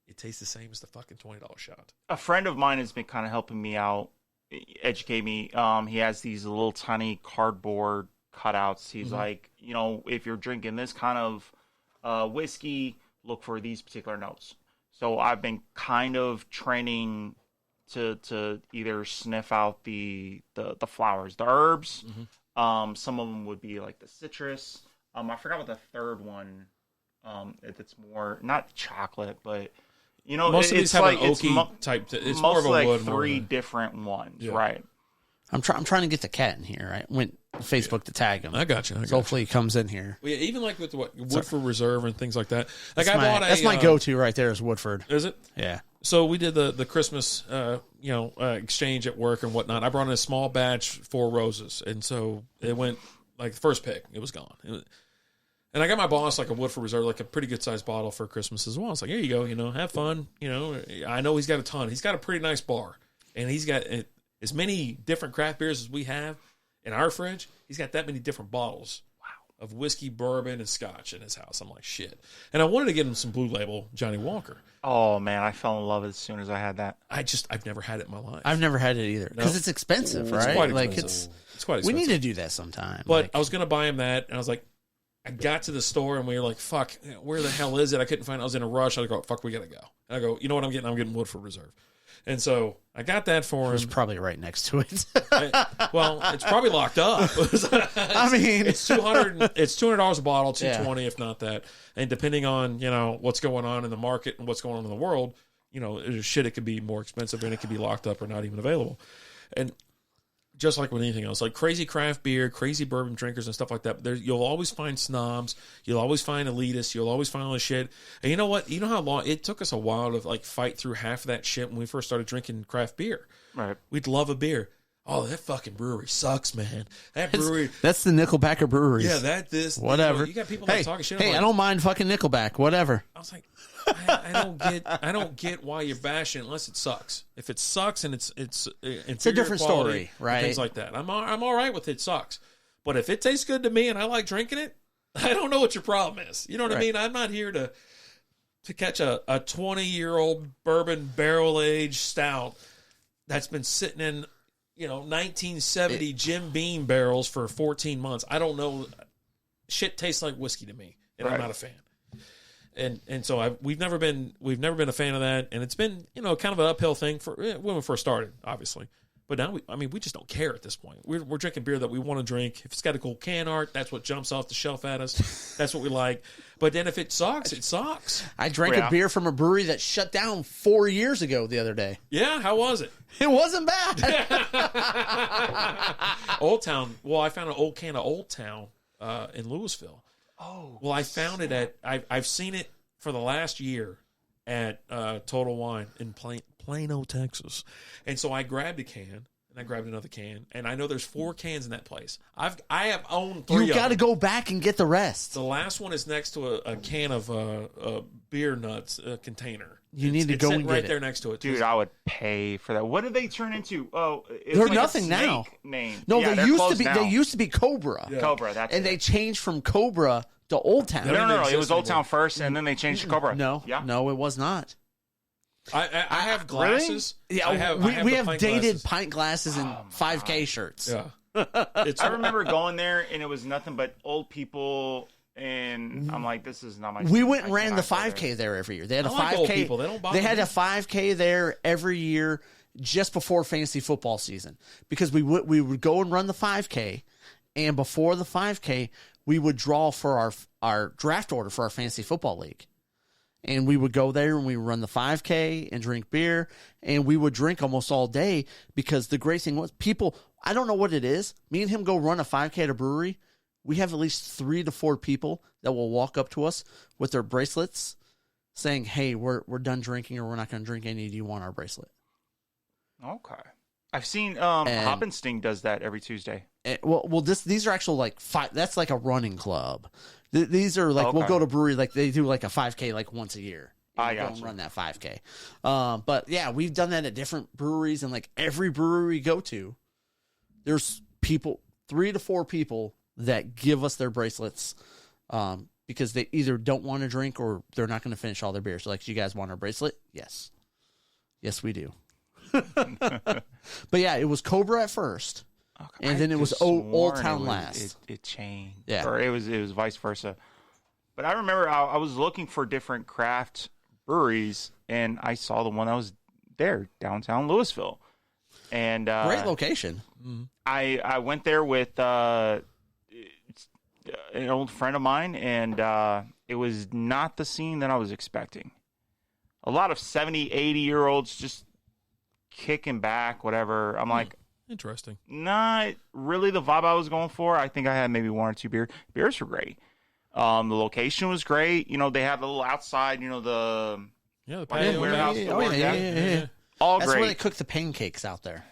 C: It tastes the same as the fucking $20 shot.
D: A friend of mine has been kind of helping me out, educate me. He has these little tiny cardboard cutouts. He's like, if you're drinking this kind of whiskey, look for these particular notes. So I've been kind of training to either sniff out the flowers, the herbs. Mm-hmm. Some of them would be like the citrus. I forgot what the third one. It's more not chocolate, but
C: most of these have like, an oaky type. It's more of a
D: like
C: wood.
D: Three different ones, right?
B: I'm trying to get the cat in here. I went to Facebook to tag him.
C: I got you.
B: So hopefully he comes in here.
C: Well, yeah, even like with Woodford Reserve and things like that. Like that's
B: my go-to right there is Woodford.
C: Is it?
B: Yeah.
C: So we did the Christmas exchange at work and whatnot. I brought in a small batch, 4 roses, and so it went like the first pick. It was gone. And I got my boss like a Woodford Reserve, like a pretty good sized bottle for Christmas as well. It's like, here you go, have fun. I know he's got a ton. He's got a pretty nice bar, and he's got as many different craft beers as we have in our fridge. He's got that many different bottles of whiskey, bourbon, and scotch in his house. I'm like, shit. And I wanted to get him some Blue Label Johnny Walker.
D: Oh, man, I fell in love as soon as I had that.
C: I've never had it in my life.
B: I've never had it either. Because it's expensive, right?
C: It's quite expensive. It's quite expensive.
B: We need to do that sometime.
C: But I was going to buy him that, and I was like, I got to the store, and we were like, fuck, where the hell is it? I couldn't find it. I was in a rush. I go, fuck, we got to go. And I go, you know what I'm getting? I'm getting Woodford Reserve. And so I got that for him.
B: It's probably right next to it.
C: Well, it's probably locked up.
B: I mean,
C: it's $200 a bottle, $220 if not that. And depending on what's going on in the market and what's going on in the world, shit, it could be more expensive and it could be locked up or not even available. And just like with anything else, like crazy craft beer, crazy bourbon drinkers and stuff like that, you'll always find snobs. You'll always find elitists. You'll always find all this shit. And you know what? You know how long it took us a while to like fight through half of that shit when we first started drinking craft beer.
D: Right.
C: We'd love a beer. Oh, that fucking brewery sucks, man. That brewery.
B: That's the Nickelback of breweries.
C: Yeah,
B: whatever.
C: You got people that talking shit.
B: Hey, I don't mind fucking Nickelback. Whatever.
C: I was like, I don't get why you're bashing it unless it sucks. If it sucks and it's
B: a different story, right?
C: Things like that. I'm all right with it sucks, but if it tastes good to me and I like drinking it, I don't know what your problem is. You know what I mean? I'm not here to catch a 20-year-old bourbon barrel aged stout that's been sitting in 1970 Jim Beam barrels for 14 months. I don't know. Shit tastes like whiskey to me, and I'm not a fan. And so we've never been a fan of that, and it's been kind of an uphill thing for when we first started, obviously. But now we just don't care at this point. We're drinking beer that we want to drink. If it's got a cool can art, that's what jumps off the shelf at us. That's what we like. But then if it sucks, it sucks.
B: I drank a beer from a brewery that shut down 4 years ago the other day.
C: Yeah, how was it?
B: It wasn't bad.
C: Old Town. Well, I found an old can of Old Town in Louisville.
D: Oh.
C: Well, I found it at I've seen it for the last year at Total Wine in Plano, Texas. And so I grabbed a can, and I grabbed another can, and I know there's 4 cans in that place. I have owned 3 of them.
B: You got to go back and get the rest.
C: The last one is next to a can of beer nuts container.
B: You need to go and get
C: right
B: it.
C: there next to it.
D: Dude, I would pay for that. What did they turn into? Oh, it's
B: they're
D: like
B: nothing
D: a
B: now.
D: snake name.
B: No,
D: Yeah,
B: they
D: they're
B: used to
D: closed
B: be.
D: now.
B: They used to be Cobra.
C: Yeah.
D: Cobra. That's
B: And
D: it.
B: they changed from Cobra to Old Town.
D: No. It was
C: exist
D: Old Town
C: anymore.
D: first, and then they changed to Cobra.
B: No,
D: Yeah.
B: no, it was not.
C: I have glasses.
B: Yeah,
C: I have
B: we
C: the
B: have
C: pint
B: dated
C: glasses.
B: pint glasses and 5K shirts.
C: Yeah.
D: I remember going there, and it was nothing but old people, and I'm like, this is not my.
B: We went and
D: I
B: ran the
D: cannot go
B: 5K there every year. They had a
C: I like
B: 5K.
C: old people. They don't bother
B: They had
C: me.
B: a 5K there every year just before fantasy football season because we would go and run the 5K, and before the 5K we would draw for our draft order for our fantasy football league. And we would go there and we would run the 5K and drink beer. And we would drink almost all day because the great thing was people, I don't know what it is. Me and him go run a 5K at a brewery. We have at least 3 to 4 people that will walk up to us with their bracelets saying, hey, we're done drinking or we're not going to drink any. Do you want our bracelet?
D: Okay. I've seen Hop and Sting does that every Tuesday.
B: Well, these are actual like that's like a running club. These are like we'll go to brewery like they do like a 5K like once a year.
D: I
B: Go
D: got
B: and
D: you.
B: run that 5K. But yeah, we've done that at different breweries and like every brewery we go to, there's people 3 to 4 people that give us their bracelets because they either don't want to drink or they're not going to finish all their beers. So like, you guys want our bracelet? Yes, we do. But yeah, it was Cobra at first.
D: Okay.
B: And then it was Old Town last.
D: It changed.
B: Yeah.
D: Or it was vice versa. But I remember I was looking for different craft breweries, and I saw the one that was there, downtown Louisville. And
B: Great location.
D: I went there with an old friend of mine, and it was not the scene that I was expecting. A lot of 70, 80-year-olds just kicking back, whatever. I'm like,
C: Interesting.
D: not really the vibe I was going for. I think I had maybe 1 or 2 beers. Beers were great. The location was great. They had a little outside, the
C: patio
D: warehouse.
B: Yeah.
D: All
B: That's
D: great.
B: where they cook the pancakes out there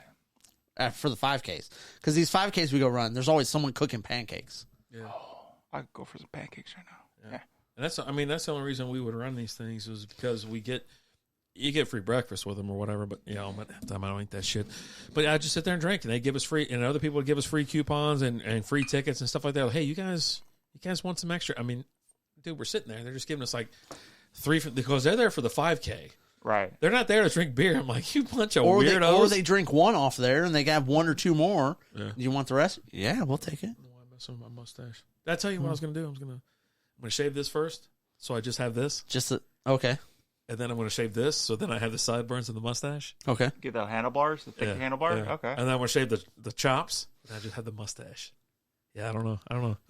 B: for the 5Ks. Because these 5Ks we go run, there's always someone cooking pancakes.
C: Yeah.
D: I'd go for some pancakes right now. Yeah.
C: And that's the only reason we would run these things was because you get free breakfast with them or whatever, but half the time I don't eat that shit. But I just sit there and drink, and they give us free, and other people would give us free coupons and free tickets and stuff like that. Like, hey, you guys want some extra? I mean, dude, we're sitting there, they're just giving us like 3 because they're there for the 5K.
D: Right.
C: They're not there to drink beer. I'm like, you bunch of
B: Or
C: weirdos.
B: they drink one off there and they have 1 or 2 more.
C: Yeah.
B: Do you want the rest? Yeah, we'll take it.
C: Why mess with my mustache? Did I tell you what I was going to do? I'm going to shave this first, so I just have this,
B: Okay.
C: and then I'm going to shave this, so then I have the sideburns and the mustache.
B: Okay.
D: Get the handlebars, the thick handlebar.
C: Yeah.
D: Okay.
C: And then I'm going to shave the chops, and I just have the mustache. Yeah, I don't know.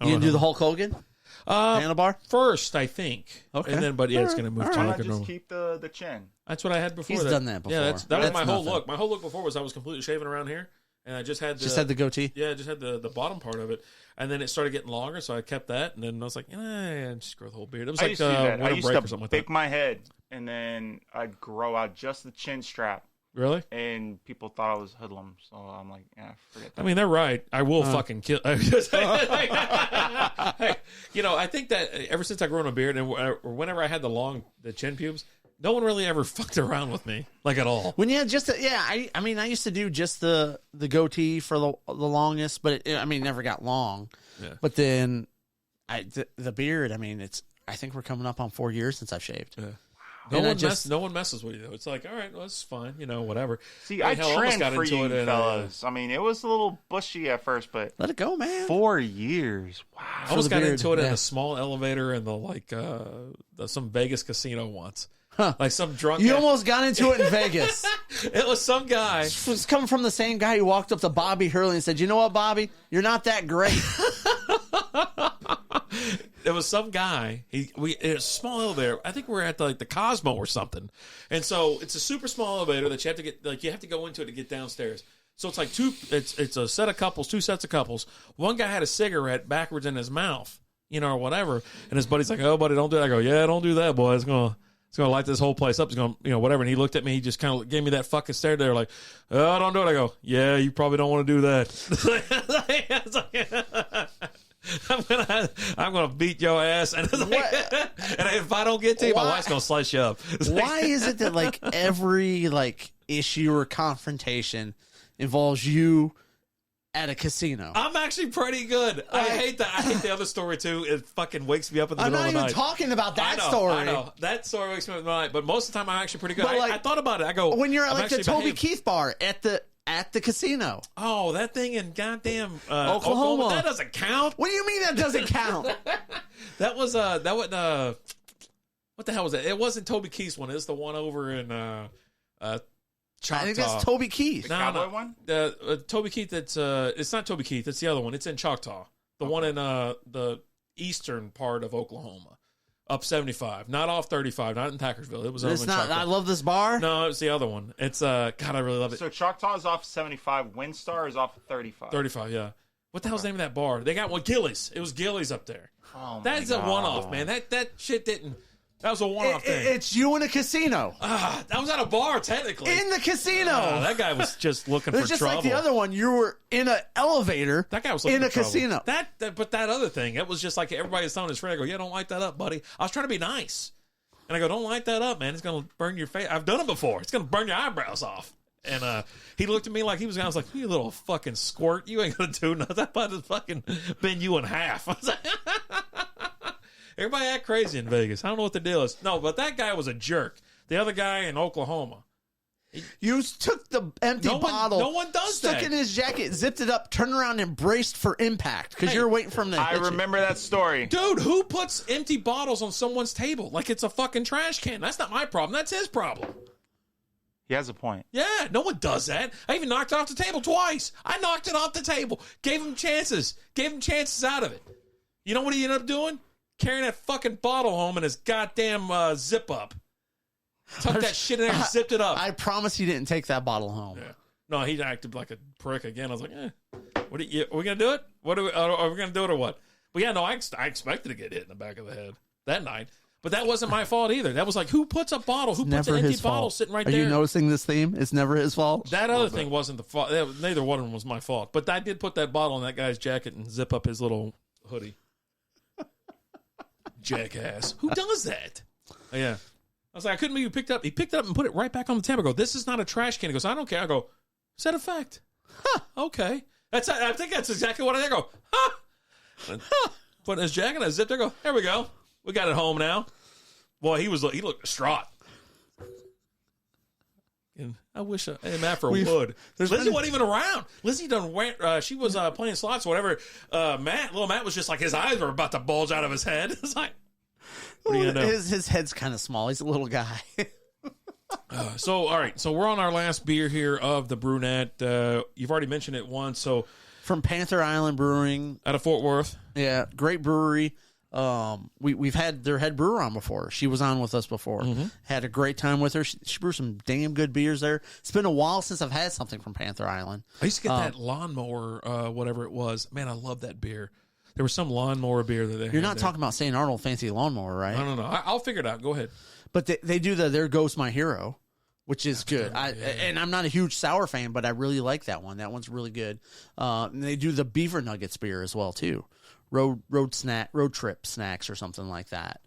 B: You gonna do the Hulk Hogan handlebar
C: first, I think.
B: Okay.
C: And then, but yeah, it's going to move to
D: Why
C: like
D: not
C: a
D: just
C: normal.
D: keep the chin?
C: That's what I had before.
B: He's done that before.
C: Yeah, that was
B: That's
C: my whole
B: nothing.
C: look. My whole look before was I was completely shaven around here, and I just had
B: the goatee?
C: Yeah, I just had the bottom part of it, and then it started getting longer, so I kept that, and then I was like, just grow the whole beard. It was
D: I
C: like
D: used to do that. I
C: winter
D: used
C: break
D: to
C: or something like
D: pick
C: that.
D: my head, and then I'd grow out just the chin strap,
C: Really?
D: and people thought I was hoodlum. So I'm like, forget that.
C: I mean, they're right. I will fucking kill. Hey, I think that ever since I grew a beard, and or whenever I had the chin pubes, no one really ever fucked around with me, like at all.
B: When you had I used to do just the goatee for the longest, but it never got long.
C: Yeah.
B: But then the beard, I think we're coming up on 4 years since I've shaved.
C: Yeah. No one messes with you though. It's like, all right, well, it's fine, whatever.
D: See, I trend for you fellas. I mean, it was a little bushy at first, but
B: let it go, man.
D: 4 years. Wow.
C: I almost got into it in a small elevator in some Vegas casino once.
B: Huh.
C: Like some drunk.
B: You almost got into it in Vegas.
C: It was some guy.
B: It was coming from the same guy who walked up to Bobby Hurley and said, "You know what, Bobby? You're not that great."
C: It was some guy. It was a small elevator. I think we were at the Cosmo or something. And so it's a super small elevator that you have to get. You have to go into it to get downstairs. So it's like It's a set of couples, two sets of couples. One guy had a cigarette backwards in his mouth, or whatever. And his buddy's like, "Oh, buddy, don't do that." I go, "Yeah, don't do that, boy. It's gonna light this whole place up. It's gonna, whatever." And he looked at me. He just kind of gave me that fucking stare there, like, "Oh, don't do it." I go, "Yeah, you probably don't want to do that." I'm gonna beat your ass, and if I don't get to you, my wife's gonna slice you up.
B: Why is it that every issue or confrontation involves you at a casino?
C: I'm actually pretty good. I hate the other story too. It fucking wakes me up in the middle of the night.
B: I'm not even talking about that story.
C: I know that story wakes me up in the night, but most of the time I'm actually pretty good. I thought about it. I go,
B: when you're at the Toby Keith bar at the casino.
C: Oh, that thing in goddamn
B: Oklahoma.
C: That doesn't count.
B: What do you mean that doesn't count?
C: That was what the hell was that? It wasn't Toby Keith's one. It's the one over in Choctaw.
B: I think that's Toby Keith.
D: The cowboy one?
C: Toby Keith, it's not Toby Keith. It's the other one. It's in Choctaw. The one in the eastern part of Oklahoma. Up 75. Not off 35. Not in Tackersville. It was over in Choctaw.
B: I love this bar?
C: No, it's the other one. It's, God, I really love it.
D: So Choctaw is off 75. Windstar is off 35.
C: 35, yeah. What the hell's the name of that bar? They got one, Gillies. It was Gillies up there.
D: Oh,
C: that's a one-off, man. That shit didn't... That was a one-off thing.
B: It's you in a casino.
C: That was at a bar, technically.
B: In the casino.
C: That guy was just looking for trouble.
B: Just like the other one, you were in an elevator.
C: That guy was looking
B: in
C: for
B: a casino.
C: But that other thing, it was just like everybody's telling his friend, I go, "Yeah, don't light that up, buddy." I was trying to be nice. And I go, "Don't light that up, man. It's going to burn your face." I've done it before. It's going to burn your eyebrows off. And he looked at me like I was like, "You little fucking squirt. You ain't going to do nothing. I'm about to fucking bend you in half." I was like... Everybody act crazy in Vegas. I don't know what the deal is. No, but that guy was a jerk. The other guy in Oklahoma.
B: You took the empty bottle.
C: No one does that.
B: Stuck in his jacket, zipped it up, turned around, and braced for impact because you're waiting for him to
D: I remember that story.
C: Dude, who puts empty bottles on someone's table like it's a fucking trash can? That's not my problem. That's his problem.
D: He has a point.
C: Yeah, no one does that. I even knocked it off the table twice. I knocked it off the table. Gave him chances. Gave him chances out of it. You know what he ended up doing? Carrying that fucking bottle home in his goddamn zip up. Tucked that shit in there and zipped it up.
B: I promise he didn't take that bottle home.
C: Yeah. No, he acted like a prick again. I was like, are we going to do it? Are we going to do it or what? But yeah, no, I expected to get hit in the back of the head that night. But that wasn't my fault either. That was like, who puts a bottle? Who puts an empty bottle sitting right there?
B: Are you noticing this theme? It's never his fault?
C: That other thing wasn't the fault. Neither one of them was my fault. But I did put that bottle in that guy's jacket and zip up his little hoodie. Jackass. Who does that? Oh, yeah. I was like, I couldn't believe he picked it up and put it right back on the table. I go, "This is not a trash can." He goes, "I don't care." I go, "Is that a fact?" Huh, okay. I think that's exactly what I go, huh? Put in his jacket, I zipped it, I go, "There we go. We got it home now." Boy, he looked distraught. And I wish Matt would. Lizzie wasn't even around. Lizzie she was playing slots or whatever. Little Matt was just like, his eyes were about to bulge out of his head. It's like, what are you gonna do?
B: His head's kind of small. He's a little guy.
C: All right. So we're on our last beer here of the Brunette. You've already mentioned it once. So
B: from Panther Island Brewing
C: out of Fort Worth.
B: Yeah, great brewery. We've had their head brewer on before. She was on with us before. Mm-hmm. Had a great time with her. She brewed some damn good beers there. It's been a while since I've had something from Panther Island.
C: I used to get that lawnmower, whatever it was. Man, I love that beer. There was some lawnmower beer that they had.
B: You're not talking about St. Arnold fancy lawnmower, right?
C: No. I'll figure it out. Go ahead.
B: But they do There Goes My Hero, which is good. And I'm not a huge sour fan, but I really like that one. That one's really good. And they do the Beaver Nuggets beer as well too. Road trip snacks or something like that.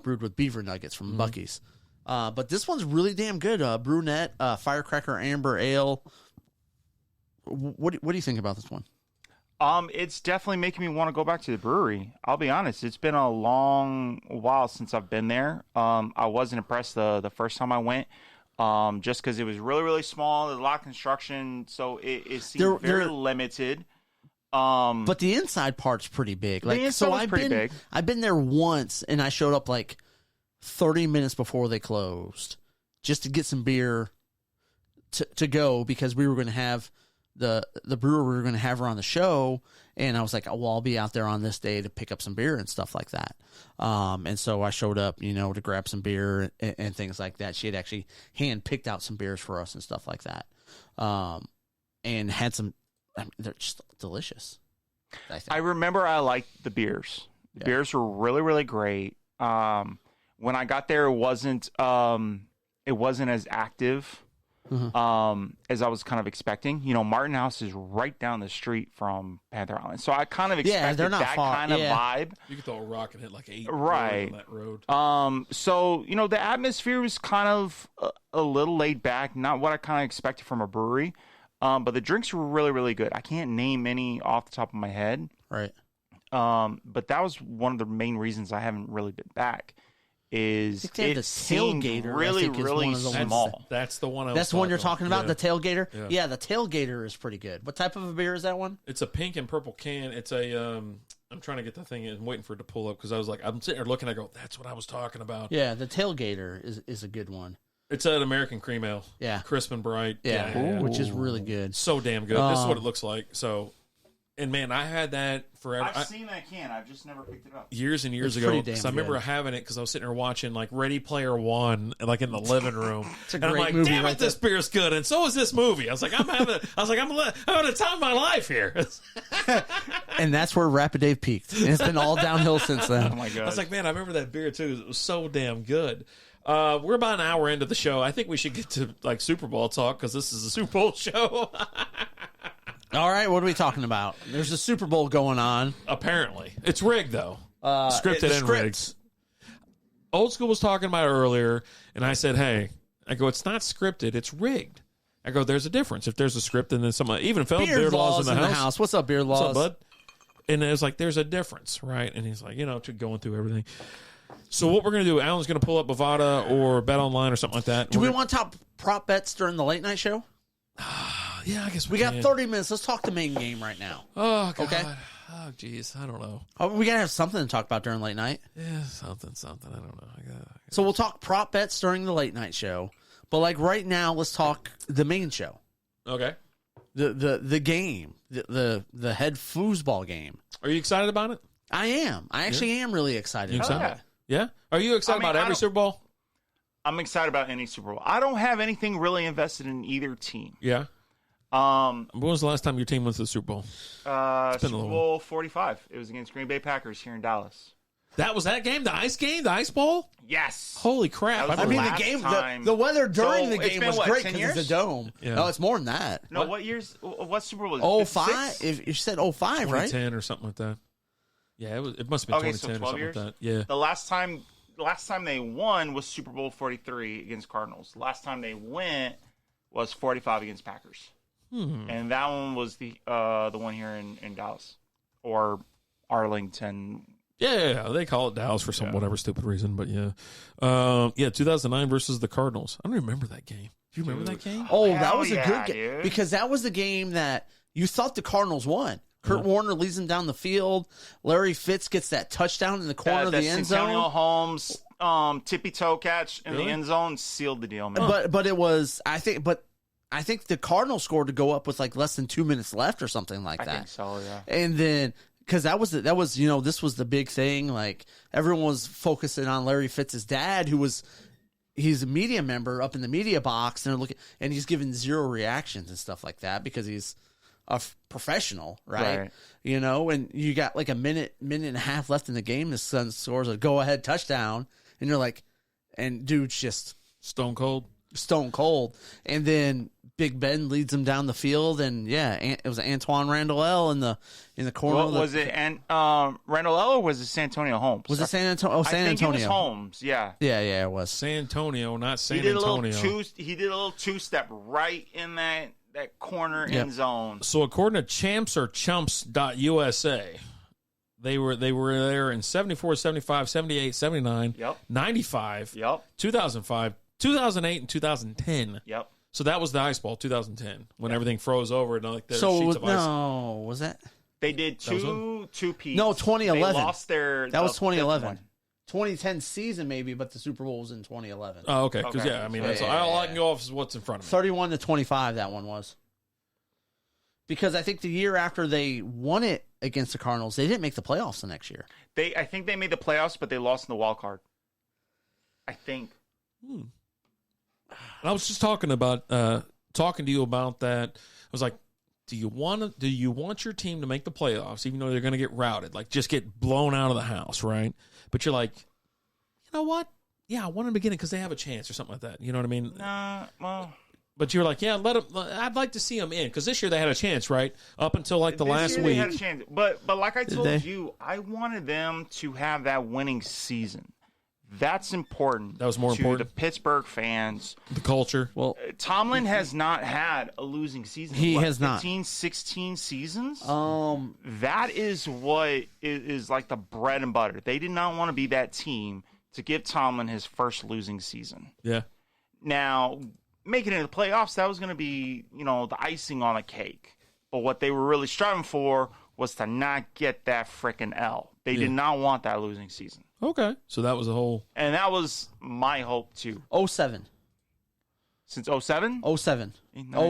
B: Brewed with beaver nuggets from Buc-ee's. But this one's really damn good. Brunette, Firecracker Amber Ale. What do you think about this one?
D: It's definitely making me want to go back to the brewery. I'll be honest. It's been a long while since I've been there. I wasn't impressed the first time I went, just because it was really, really small. There's a lot of construction, so it seemed very limited.
B: But the inside part's pretty big. Like,
D: the inside was pretty big.
B: I've been there once, and I showed up like 30 minutes before they closed just to get some beer to go, because we were going to have the brewer we were going to have her on the show, and I was like, oh, well, I'll be out there on this day to pick up some beer and stuff like that. And so I showed up, to grab some beer and things like that. She had actually hand picked out some beers for us and stuff like that, and had some. They're just delicious.
D: I remember I liked the beers. The beers were really, really great. When I got there, it wasn't as active. As I was kind of expecting. Martin House is right down the street from Panther Island, so I kind of expected that kind of vibe.
C: You could throw a rock and hit like 8
D: right
C: on that road.
D: So the atmosphere was kind of a little laid back, not what I kind of expected from a brewery. But the drinks were really, really good. I can't name any off the top of my head.
B: Right.
D: But that was one of the main reasons I haven't really been back. Is it seemed really, really small.
C: That's the one.
B: That's the one you're talking about, the Tailgater? Yeah, the Tailgater is pretty good. What type of a beer is that one?
C: It's a pink and purple can. It's a, I'm trying to get the thing. I'm waiting for it to pull up, because I was like, I'm sitting there looking, I go, that's what I was talking about.
B: Yeah, the Tailgater is a good one.
C: It's an American cream ale.
B: Yeah.
C: Crisp and bright.
B: Yeah. Which is really good.
C: So damn good. This is what it looks like. So, and man, I had that forever.
D: I've seen that can. I've just never picked it up.
C: Years and years ago. So I remember having it because I was sitting there watching like Ready Player One, like in the living room.
B: It's a
C: and I'm like,
B: movie,
C: damn it, this beer's good, and so is this movie. I was like, I'm having a time of my life here.
B: And that's where Rapid Dave peaked. And it's been all downhill since then.
D: Oh my god!
C: I was like, man, I remember that beer too. It was so damn good. We're about an hour into the show. I think we should get to like Super Bowl talk, because this is a Super Bowl show.
B: All right, what are we talking about? There's a Super Bowl going on.
C: Apparently. It's rigged, though. Scripted and rigged. Old School was talking about it earlier, and I said, hey, it's not scripted, it's rigged. I go, there's a difference. If there's a script, and then even Beard Laws in the house.
B: What's up, Beard Laws?
C: What's up, bud? And it was like, there's a difference, right? And he's like, going through everything. So what we're going to do, Alan's going to pull up Bovada or Bet Online or something like that.
B: Do we want to talk prop bets during the late night show?
C: Yeah, I guess
B: we got 30 minutes. Let's talk the main game right now.
C: Oh, God.
B: Okay.
C: Oh, geez. I don't know.
B: Oh, we got to have something to talk about during late night.
C: Yeah, something. I don't know.
B: So we'll talk prop bets during the late night show. But like right now, let's talk the main show.
C: Okay.
B: The game. The head foosball game.
C: Are you excited about it?
B: I am. I actually am really excited.
C: You excited? Yeah. Are you excited about every Super Bowl?
D: I'm excited about any Super Bowl. I don't have anything really invested in either team.
C: Yeah. When was the last time your team went to the Super Bowl?
D: Super Bowl 45. It was against Green Bay Packers here in Dallas.
C: That was that game? The Ice Bowl?
D: Yes.
C: Holy crap.
B: I mean, the game, the weather during the game was great because it's a dome.
C: Yeah.
B: No, it's more than that.
D: No, what Super Bowl was it?
B: 05? If you said 05, right?
C: 2010 or something like that. Yeah, it must have been 2010
D: so
C: or something
D: years?
C: like that. Yeah.
D: The last time they won was Super Bowl 43 against Cardinals. Last time they went was 45 against Packers. And that one was the one here in Dallas or Arlington.
C: Yeah, they call it Dallas for some whatever stupid reason, but yeah. 2009 versus the Cardinals. I don't remember that game. Do you remember that game?
B: Oh, that was a good game. Because that was the game that you thought the Cardinals won. Kurt Warner leads them down the field. Larry Fitz gets that touchdown in the corner of the end zone.
D: Santonio Holmes tippy toe catch in the end zone sealed the deal, man.
B: But it was I think the Cardinals scored to go up with like less than 2 minutes left or something like that.
D: I think so, yeah.
B: And then because that was this was the big thing. Like everyone was focusing on Larry Fitz's dad, he's a media member up in the media box, and they're looking, and he's giving zero reactions and stuff like that because he's a professional, right? And you got like a minute and a half left in the game. The son scores a go ahead touchdown, and you're like, and dude's just
C: stone cold, and then Big Ben leads him down the field, and it was Antoine Randall in the corner.
D: Was it Randall or was it Santonio Holmes?
B: Was it San Antonio? Oh, San Antonio.
D: I think it was Holmes. Yeah,
B: it was
C: San Antonio, not San Antonio.
D: He did a little two-step right in that that corner end zone.
C: So according to champs or chumps.usa, they were there in 74, 75, 78, 79, 95, 2005, 2008, and 2010.
D: Yep.
C: So that was the ice ball, 2010, when everything froze over and like the
B: so
C: sheets of ice.
B: No, was that?
D: They did two-peats.
B: No, 2011.
D: They lost their.
B: That was 2011. 2010 season maybe, but the Super Bowl was in 2011.
C: Oh, okay. Because I mean, that's all I can go off is what's in front of me.
B: 31-25, that one was. Because I think the year after they won it against the Cardinals, they didn't make the playoffs the next year.
D: I think they made the playoffs, but they lost in the wild card. I think.
C: I was just talking to you about that. I was like, do you want your team to make the playoffs, even though they're going to get routed, like just get blown out of the house, right? But you're like, you know what? Yeah, I want them to get it because they have a chance or something like that. You know what I mean?
D: Well.
C: But you're like, yeah, let them. I'd like to see them in because this year they had a chance, right? Up until like the last week,
D: they had a chance. But like I told you, I wanted them to have that winning season. That's important.
C: That was more important
D: to the Pittsburgh fans.
C: The culture.
B: Well,
D: Tomlin has not had a losing season.
B: He has
D: 15, 16 seasons. That is what is like the bread and butter. They did not want to be that team to give Tomlin his first losing season.
C: Yeah.
D: Now, making it to the playoffs, that was going to be, the icing on the cake. But what they were really striving for was to not get that freaking L. They did not want that losing season.
C: Okay. So that was a whole...
D: And that was my hope, too.
B: 07.
D: Since 07?
B: 07.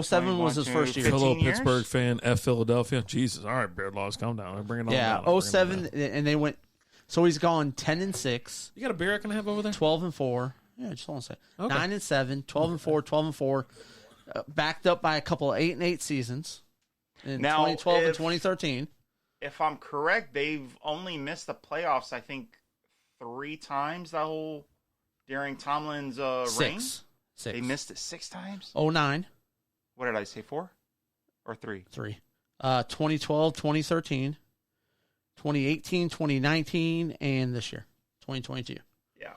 B: 07 was his first year.
C: Fellow Pittsburgh fan, F Philadelphia. Jesus. All right, Beard Laws, calm down. Bring it on down.
B: Yeah, 07, and they went... So he's gone 10-6.
C: You got a beer I can have over there?
B: 12-4. Yeah, just hold on a second.
C: Okay.
B: 9-7, 12-4, 12-4. Backed up by a couple of 8-8 seasons in 2012 and 2013.
D: If I'm correct, they've only missed the playoffs, I think, 3 times during Tomlin's reign.
B: 6.
D: They missed it 6 times?
B: 09.
D: What did I say, 4 or 3?
B: 3. 2012, 2013, 2018, 2019, and this year, 2022.
D: Yeah.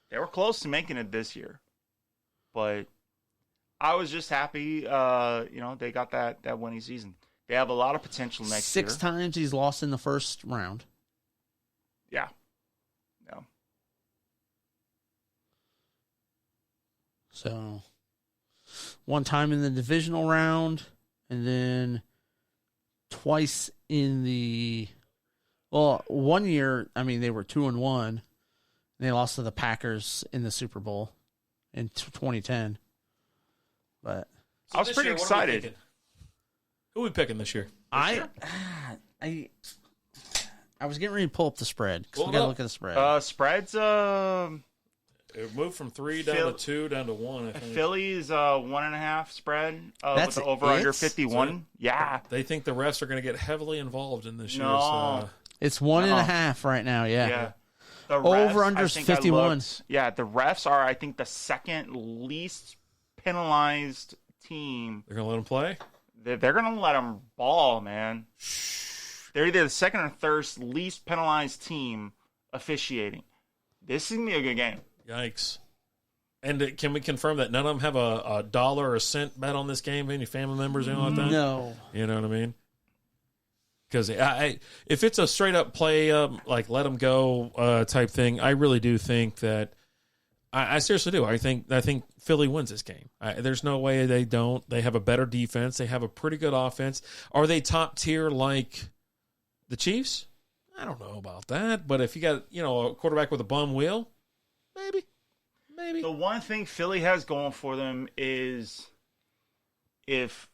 D: They were close to making it this year. But I was just happy, they got that winning season. They have a lot of potential next year.
B: 6 times he's lost in the first round.
D: Yeah.
B: So, 1 time in the divisional round, and then twice in the... Well, 1 year, they were 2-1. And they lost to the Packers in the Super Bowl in 2010. But
D: I was pretty excited.
C: Who are we picking this year?
B: I was getting ready to pull up the spread because we got to look at the spread.
D: Spreads.
C: It moved from 3 down to 2 down to 1. I think.
D: Philly's 1.5 spread. With the over under 51. So yeah,
C: they think the refs are going to get heavily involved in this year.
B: It's 1.5 right now. Yeah.
D: The refs,
B: over under 51.
D: The refs are, I think, the second least penalized team.
C: They're going to let them play?
D: They're going to let them ball, man. They're either the second or third least penalized team officiating. This is going to be a good game.
C: Yikes. And can we confirm that none of them have a dollar or a cent bet on this game? Any family members, anything like that?
B: No.
C: You know what I mean? Because if it's a straight-up play, like let them go type thing, I really do think that I seriously do. I think Philly wins this game. There's no way they don't. They have a better defense. They have a pretty good offense. Are they top tier like the Chiefs? I don't know about that. But if you got a quarterback with a bum wheel, maybe.
D: The one thing Philly has going for them is if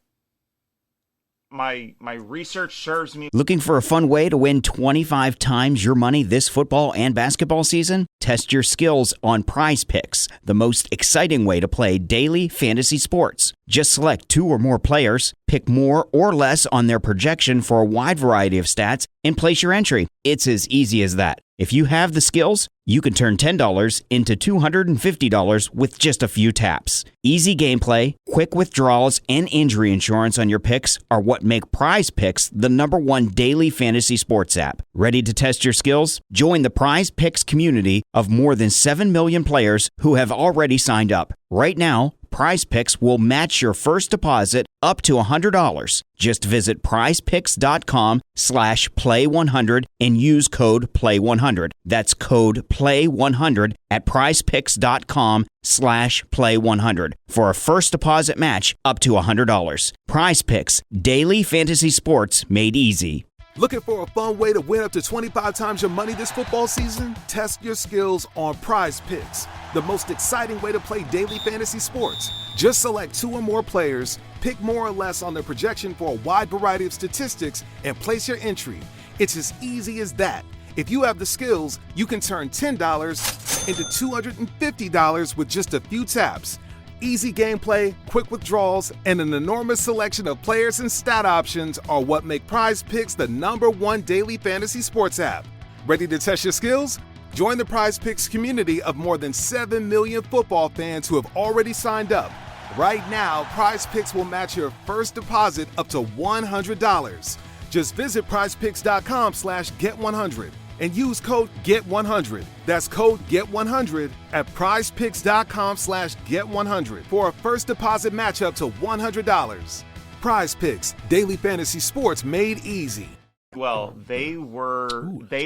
D: my research serves me.
H: Looking for a fun way to win 25 times your money this football and basketball season? Test your skills on Prize Picks, the most exciting way to play daily fantasy sports. Just select 2 or more players, pick more or less on their projection for a wide variety of stats, and place your entry. It's as easy as that. If you have the skills, you can turn $10 into $250 with just a few taps. Easy gameplay, quick withdrawals, and injury insurance on your picks are what make Prize Picks the #1 daily fantasy sports app. Ready to test your skills? Join the Prize Picks community of more than 7 million players who have already signed up. Right now, PrizePicks will match your first deposit up to $100. Just visit prizepicks.com/play100 and use code PLAY100. That's code PLAY100 at prizepicks.com/play100 for a first deposit match up to $100. PrizePicks, daily fantasy sports made easy.
I: Looking for a fun way to win up to 25 times your money this football season? Test your skills on Prize Picks, the most exciting way to play daily fantasy sports. Just select 2 or more players, pick more or less on their projection for a wide variety of statistics, and place your entry. It's as easy as that. If you have the skills, you can turn $10 into $250 with just a few taps. Easy gameplay, quick withdrawals, and an enormous selection of players and stat options are what make Prize Picks the #1 daily fantasy sports app. Ready to test your skills? Join the Prize Picks community of more than 7 million football fans who have already signed up. Right now, Prize Picks will match your first deposit up to $100. Just visit prizepicks.com/get100 and use code GET100. That's code GET100 at prizepicks.com/get100 for a first deposit match up to $100. Prize Picks, daily fantasy sports made easy.
D: Well, they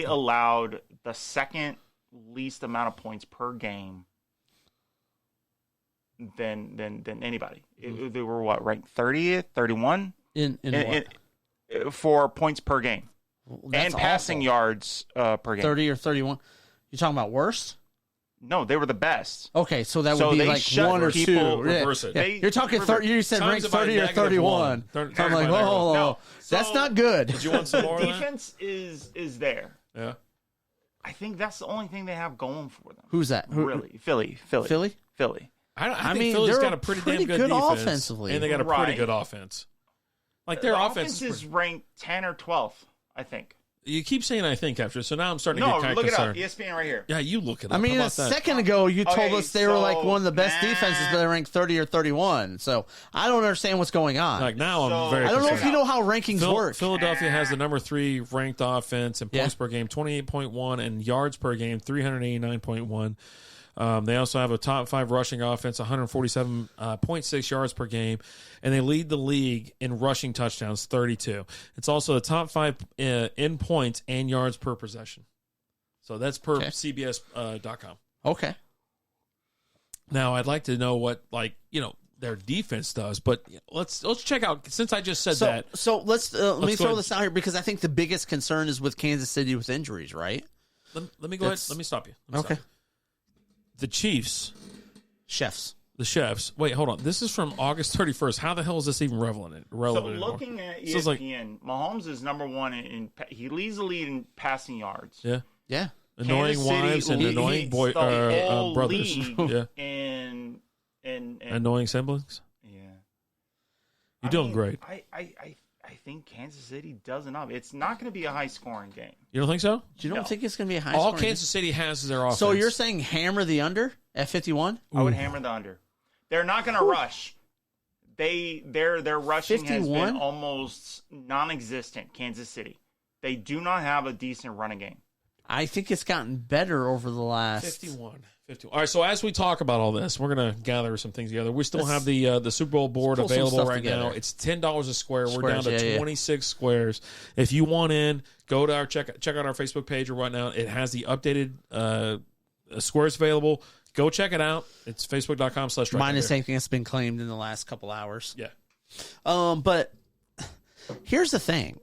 D: allowed the second least amount of points per game than anybody. They were what, ranked 30th, 31
B: in what?
D: For points per game.
B: Well,
D: and passing yards per game.
B: 30 or 31. You talking about worst?
D: No, they were the best.
B: Okay, so that would be like 1 or 2.
C: Reverse it.
B: Yeah. You're talking 30. You said ranked 30 or 31. So I'm like, oh,
D: no.
B: That's not good.
C: Did you want some more?
D: Defense is there.
C: Yeah.
D: I think that's the only thing they have going for them.
B: Who's that?
D: Really? Philly.
C: I think Philly's got a pretty damn good defense,
B: offensively.
C: and they got a pretty good offense. Like their offense
D: is ranked 10 or 12th, I think.
C: You keep saying "I think" after, so now I'm starting to get kind of concerned.
D: It up. ESPN right here.
C: Yeah, you look it up.
B: I mean, a second ago you told us they were like one of the best defenses, but they ranked 30 or 31. So I don't understand what's going on.
C: Like now, I'm very.
B: I don't know
C: concerned.
B: if you know how rankings work.
C: Philadelphia has the #3 ranked offense in points per game, 28.1, and yards per game, 389.1. They also have a top 5 rushing offense, 147.6 yards per game, and they lead the league in rushing touchdowns, 32. It's also the top 5 in points and yards per possession. So that's per CBS.com.
B: Okay.
C: Now I'd like to know what their defense does, but let's check out. Since I just said that,
B: so let me throw this out here because I think the biggest concern is with Kansas City with injuries, right?
C: Let me go ahead. Let me stop you.
B: Okay.
C: The Chiefs. The Chefs. Wait, hold on. This is from August 31st. How the hell is this even relevant?
D: So looking at ESPN, Mahomes is #1 he leads the lead in passing yards.
C: Yeah.
B: Yeah.
C: Annoying wives and annoying brothers.
D: Yeah. And
C: annoying siblings.
D: Yeah.
C: You're doing great.
D: I think Kansas City does enough. It's not going to be a high-scoring game.
C: You don't think so?
B: You don't think it's going to be a high-scoring game?
C: All Kansas City has is their offense.
B: So you're saying hammer the under at 51?
D: I would hammer the under. They're not going to rush. Their rushing 51? Has been almost non-existent, Kansas City. They do not have a decent running game.
B: I think it's gotten better over the last
C: 51. All right, so as we talk about all this, we're going to gather some things together. We still have the Super Bowl board available right now. It's $10 a square. We're down to 26 squares. If you want in, go to our check out our Facebook page right now. It has the updated squares available. Go check it out. It's facebook.com/strikeout.
B: Minus anything that's been claimed in the last couple hours.
C: Yeah.
B: But here's the thing.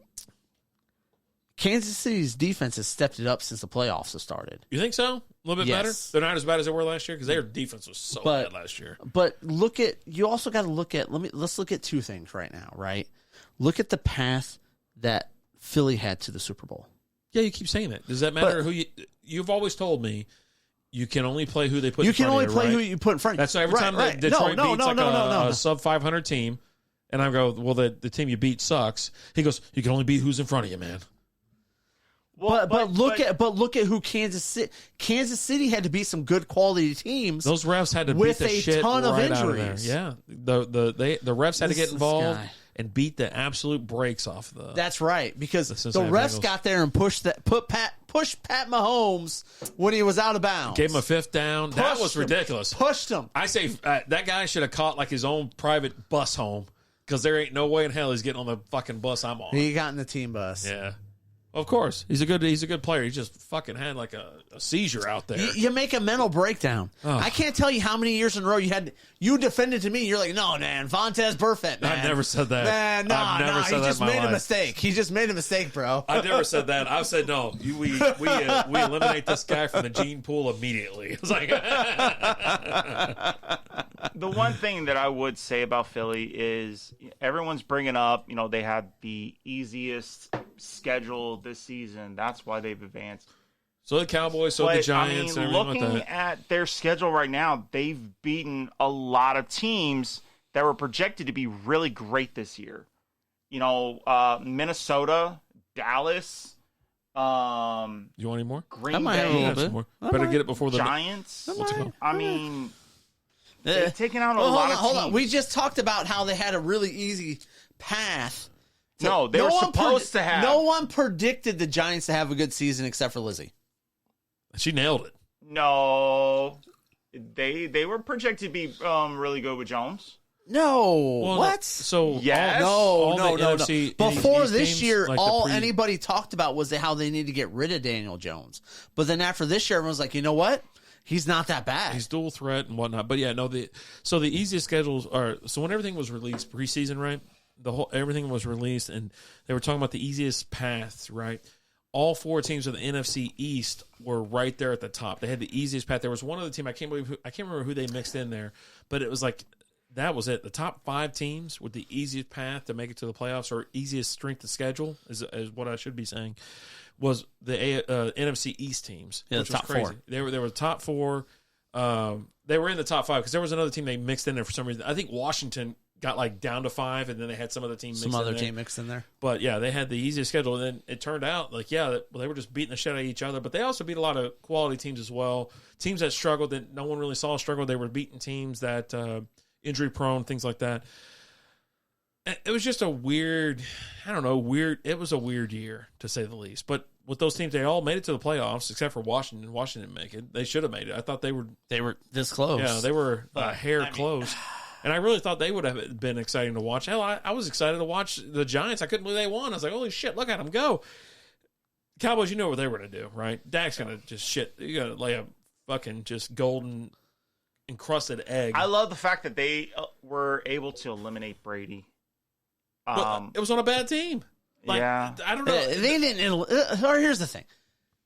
B: Kansas City's defense has stepped it up since the playoffs have started.
C: You think so? A little bit better? They're not as bad as they were last year because their defense was so bad last year.
B: But you also got to look at, let's look at 2 things right now, right? Look at the path that Philly had to the Super Bowl.
C: Yeah, you keep saying that. Does that matter who you've always told me you can only play who they put in front of you.
B: You can only play who you put in front of you.
C: That's every time that Detroit beats a sub-500 team, and I go, well, the team you beat sucks. He goes, you can only beat who's in front of you, man.
B: Well, but look at who Kansas City had to beat some good quality teams.
C: Those refs had to beat the shit
B: ton of
C: right
B: injuries.
C: out of there. Yeah, the refs had to get involved and beat the absolute brakes off the.
B: That's right, because the refs got there and pushed pushed Pat Mahomes when he was out of bounds.
C: Gave him a fifth down. That was ridiculous.
B: Pushed him.
C: I say that guy should have caught like his own private bus home because there ain't no way in hell he's getting on the fucking bus I'm on.
B: He got in the team bus.
C: Yeah. Of course, he's a good player. He just fucking had like a seizure out there.
B: You make a mental breakdown.
C: Oh.
B: I can't tell you how many years in a row you defended to me. You're like, no, man, Vontez Burfict, man.
C: I've never said that.
B: Man,
C: I've never said
B: he
C: that
B: just
C: in my
B: made a
C: life.
B: mistake. He just made a mistake, bro.
C: I never said that. I've said no. We eliminate this guy from the gene pool immediately. It's like
D: the one thing that I would say about Philly is everyone's bringing up, they had the easiest schedule this season. That's why they've advanced.
C: So the Cowboys, so the Giants.
D: I mean, looking at their schedule right now, they've beaten a lot of teams that were projected to be really great this year. Minnesota, Dallas.
C: You want any more?
D: Green
B: might have a
D: Bay,
B: little bit.
C: Better get it before the
D: Giants.
C: What's it called?
D: I mean, they've taken out a lot of
B: hold
D: teams.
B: on. We just talked about how they had a really easy path.
D: No, they were supposed to have.
B: No one predicted the Giants to have a good season except for Lizzie.
C: She nailed it.
D: No, they were projected to be really good with Jones.
B: No,
D: Well,
B: what?
D: so yes.
B: no.
C: NFC
B: Before
C: East
B: this
C: teams,
B: year,
C: like
B: all anybody talked about was how they need to get rid of Daniel Jones. But then after this year, everyone's like, you know what? He's not that bad.
C: He's dual threat and whatnot. But yeah, no. The easiest schedules are when everything was released preseason, right? Everything was released, and they were talking about the easiest paths, right? All four teams of the NFC East were right there at the top. They had the easiest path. There was one other team I can't remember who they mixed in there, but it was like that was it. The top five teams with the easiest path to make it to the playoffs or easiest strength of schedule is what I should be saying was the NFC East teams.
B: Yeah,
C: which
B: the top
C: was crazy.
B: four.
C: They were top four. They were in the top five because there was another team they mixed in there for some reason. I think Washington got like down to 5, and then they had some other team
B: mixed in there.
C: But yeah, they had the easiest schedule, and then it turned out like they were just beating the shit out of each other. But they also beat a lot of quality teams as well. Teams that struggled that no one really saw struggle. They were beating teams that injury prone, things like that. It was just a weird. It was a weird year to say the least. But with those teams, they all made it to the playoffs except for Washington. Washington didn't make it. They should have made it. I thought they were
B: this close.
C: Yeah, they were a hair close. And I really thought they would have been exciting to watch. Hell, I was excited to watch the Giants. I couldn't believe they won. I was like, holy shit, look at them go. Cowboys, you know what they were going to do, right? Dak's going to just shit. You got to lay a fucking just golden encrusted egg.
D: I love the fact that they were able to eliminate Brady.
C: It was on a bad team.
D: Yeah.
C: I don't know.
B: They didn't. Or here's the thing.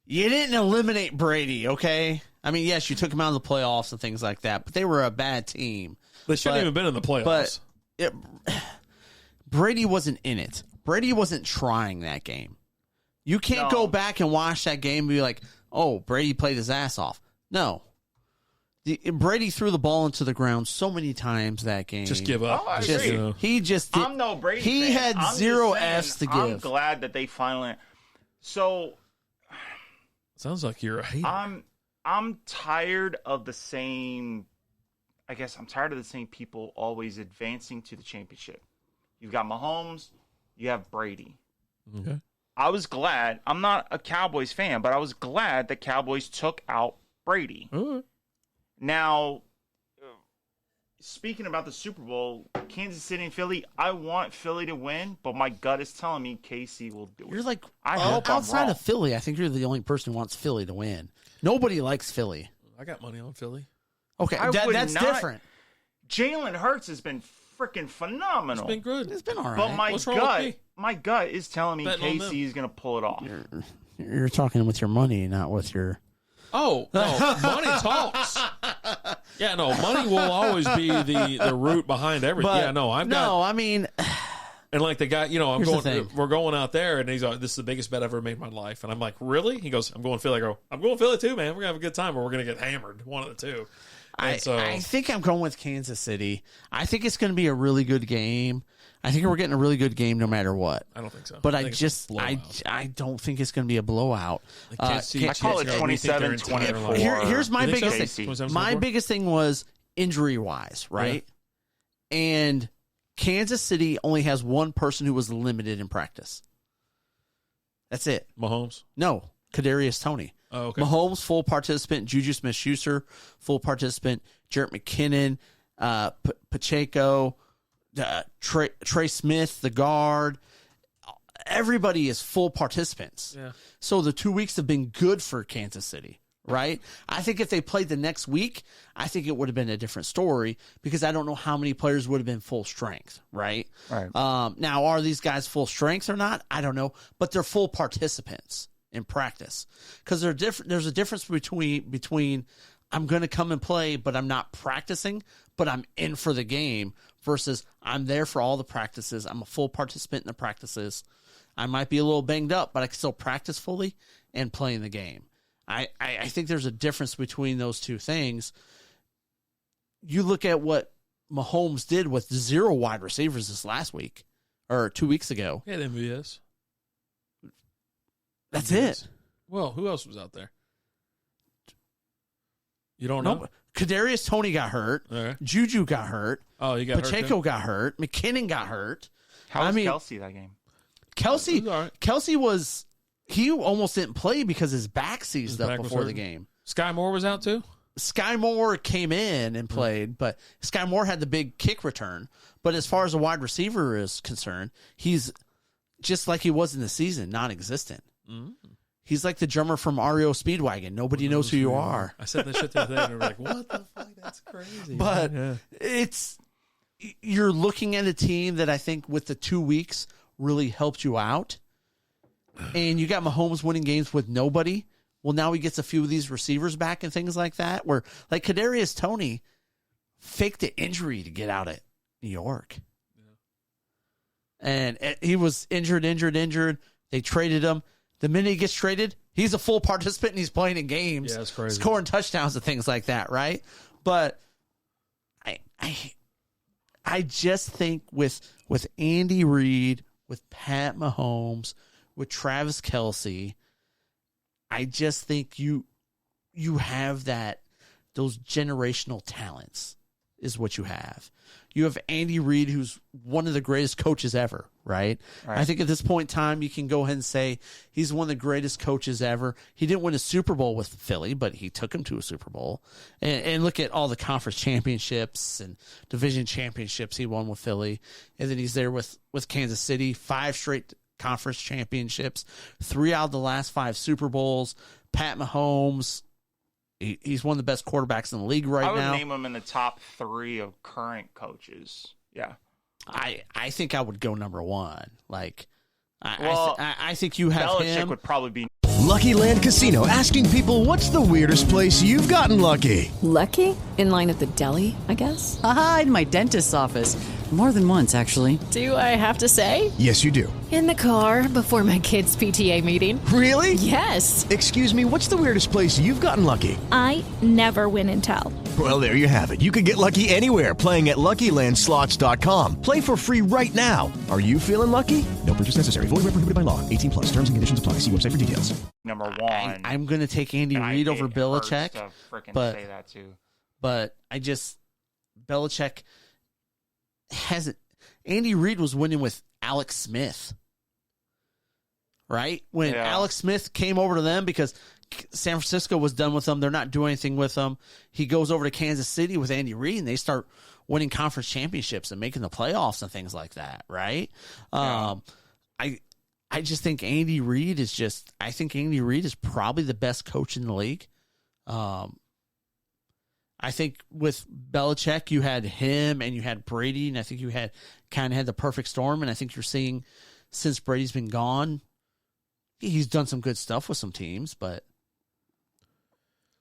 B: You didn't eliminate Brady, okay? I mean, yes, you took him out of the playoffs and things like that, but they were a bad team.
C: They shouldn't even been in the playoffs.
B: But Brady wasn't in it. Brady wasn't trying that game. You can't go back and watch that game and be like, oh, Brady played his ass off. No. Brady threw the ball into the ground so many times that game.
C: Just give up.
D: Oh, I agree.
B: He just did,
D: I'm no Brady
B: He
D: fan.
B: had
D: I'm
B: zero
D: just saying,
B: Fs to give.
D: I'm glad that they finally. So
C: sounds like you're a hater.
D: I'm tired of the same. I guess I'm tired of the same people always advancing to the championship. You've got Mahomes, you have Brady.
C: Okay.
D: I was glad. I'm not a Cowboys fan, but I was glad that Cowboys took out Brady.
C: All right.
D: Now, speaking about the Super Bowl, Kansas City and Philly, I want Philly to win, but my gut is telling me KC will do it.
B: You're like,
D: I hope I'm
B: outside
D: wrong.
B: of Philly, I think you're the only person who wants Philly to win. Nobody likes Philly.
C: I got money on Philly.
B: Okay,
D: I would
B: that's
D: not-
B: different.
D: Jalen Hurts has been freaking phenomenal.
C: It's been good.
B: It's been all right.
D: But
C: What's wrong with me?
D: my gut is telling me
C: Betting on them.
D: KC is going to pull it off.
B: You're talking with your money, not with your...
C: Oh, no, money talks. Yeah, no, money will always be the root behind everything.
B: But,
C: yeah, no,
B: I mean...
C: And like the guy,
B: Here's the thing.
C: we're going out there, and he's like, this is the biggest bet I've ever made in my life. And I'm like, really? He goes, I'm going Philly. I go, I'm going Philly too, man. We're going to have a good time, or we're going to get hammered. One of the two. And
B: I think I'm going with Kansas City. I think it's going to be a really good game. I think we're getting a really good game no matter what.
C: I don't think so.
B: But
C: I
B: I
C: think it's
B: just,
C: a blowout.
B: I don't think it's going to be a blowout.
D: I call it 27-24.
B: Here's my
C: You think
B: biggest
C: so?
B: thing.
C: 27-24?
B: My biggest thing was injury-wise, right? And Kansas City only has one person who was limited in practice. That's it.
C: Mahomes?
B: No. Kadarius Toney.
C: Oh, okay.
B: Mahomes, full participant. Juju Smith-Schuster, full participant. Jarrett McKinnon, Pacheco, Trey Smith, the guard. Everybody is full participants.
C: Yeah.
B: So the 2 weeks have been good for Kansas City, right? I think if they played the next week, I think it would have been a different story because I don't know how many players would have been full strength, right?
D: Right.
B: Now, are these guys full strength or not? I don't know, but they're full participants in practice because there's a difference between I'm going to come and play, but I'm not practicing, but I'm in for the game versus I'm there for all the practices. I'm a full participant in the practices. I might be a little banged up, but I can still practice fully and play in the game. I think there's a difference between those two things. You look at what Mahomes did with 0 wide receivers this last week or 2 weeks ago.
C: Yeah, the MVS.
B: That's it.
C: Well, who else was out there? You don't know?
B: Kadarius Toney got hurt.
C: Okay.
B: Juju got hurt.
C: Oh, you got
B: Pacheco
C: hurt.
B: got hurt. McKinnon got hurt.
D: How was Kelsey that game?
B: Kelsey he almost didn't play because his back seized up before the game.
C: Sky Moore was out too?
B: Sky Moore came in and played, but Sky Moore had the big kick return. But as far as a wide receiver is concerned, he's just like he was in the season, non-existent. Mm-hmm. He's like the drummer from REO Speedwagon. Nobody knows who you are.
C: I said that shit the other day, and they were like, what the fuck? That's crazy.
B: But you're looking at a team that I think with the 2 weeks really helped you out. And you got Mahomes winning games with nobody. Well, now he gets a few of these receivers back and things like that. Where, like, Kadarius Toney faked the injury to get out at New York. Yeah. And he was injured. They traded him. The minute he gets traded, he's a full participant and he's playing in games.
C: Yeah, that's crazy.
B: Scoring touchdowns and things like that, right? But I just think with Andy Reid, with Pat Mahomes, with Travis Kelce, I just think you have those generational talents is what you have. You have Andy Reid, who's one of the greatest coaches ever, right? I think at this point in time, you can go ahead and say he's one of the greatest coaches ever. He didn't win a Super Bowl with Philly, but he took him to a Super Bowl. And look at all the conference championships and division championships he won with Philly. And then he's there with Kansas City, 5 straight conference championships, 3 out of the last 5 Super Bowls. Pat Mahomes, he's one of the best quarterbacks in the league now.
D: I would name him in the top 3 of current coaches. Yeah.
B: I think I would go number 1. Like, I think you have
D: Belichick
B: him.
D: would probably be.
J: Lucky Land Casino, asking people, what's the weirdest place you've gotten lucky?
K: Lucky? In line at the deli, I guess?
L: Aha, in my dentist's office. More than once, actually.
K: Do I have to say?
J: Yes, you do.
F: In the car before my kids' PTA meeting.
J: Really?
F: Yes.
J: Excuse me, what's the weirdest place you've gotten lucky?
M: I never win and tell.
J: Well, there you have it. You can get lucky anywhere, playing at LuckyLandSlots.com. Play for free right now. Are you feeling lucky? No purchase necessary. Void where prohibited by law. 18+. Terms and conditions apply. See website for details.
D: Number 1.
B: I'm going to take Andy Reid over Belichick.
D: Say that too.
B: But Belichick hasn't. Andy Reid was winning with Alex Smith, right? When Alex Smith came over to them because San Francisco was done with them, they're not doing anything with them. He goes over to Kansas City with Andy Reid, and they start winning conference championships and making the playoffs and things like that, right? Yeah. I just think Andy Reid is I think Andy Reid is probably the best coach in the league. I think with Belichick, you had him and you had Brady, and I think you had the perfect storm. And I think you're seeing, since Brady's been gone, he's done some good stuff with some teams. But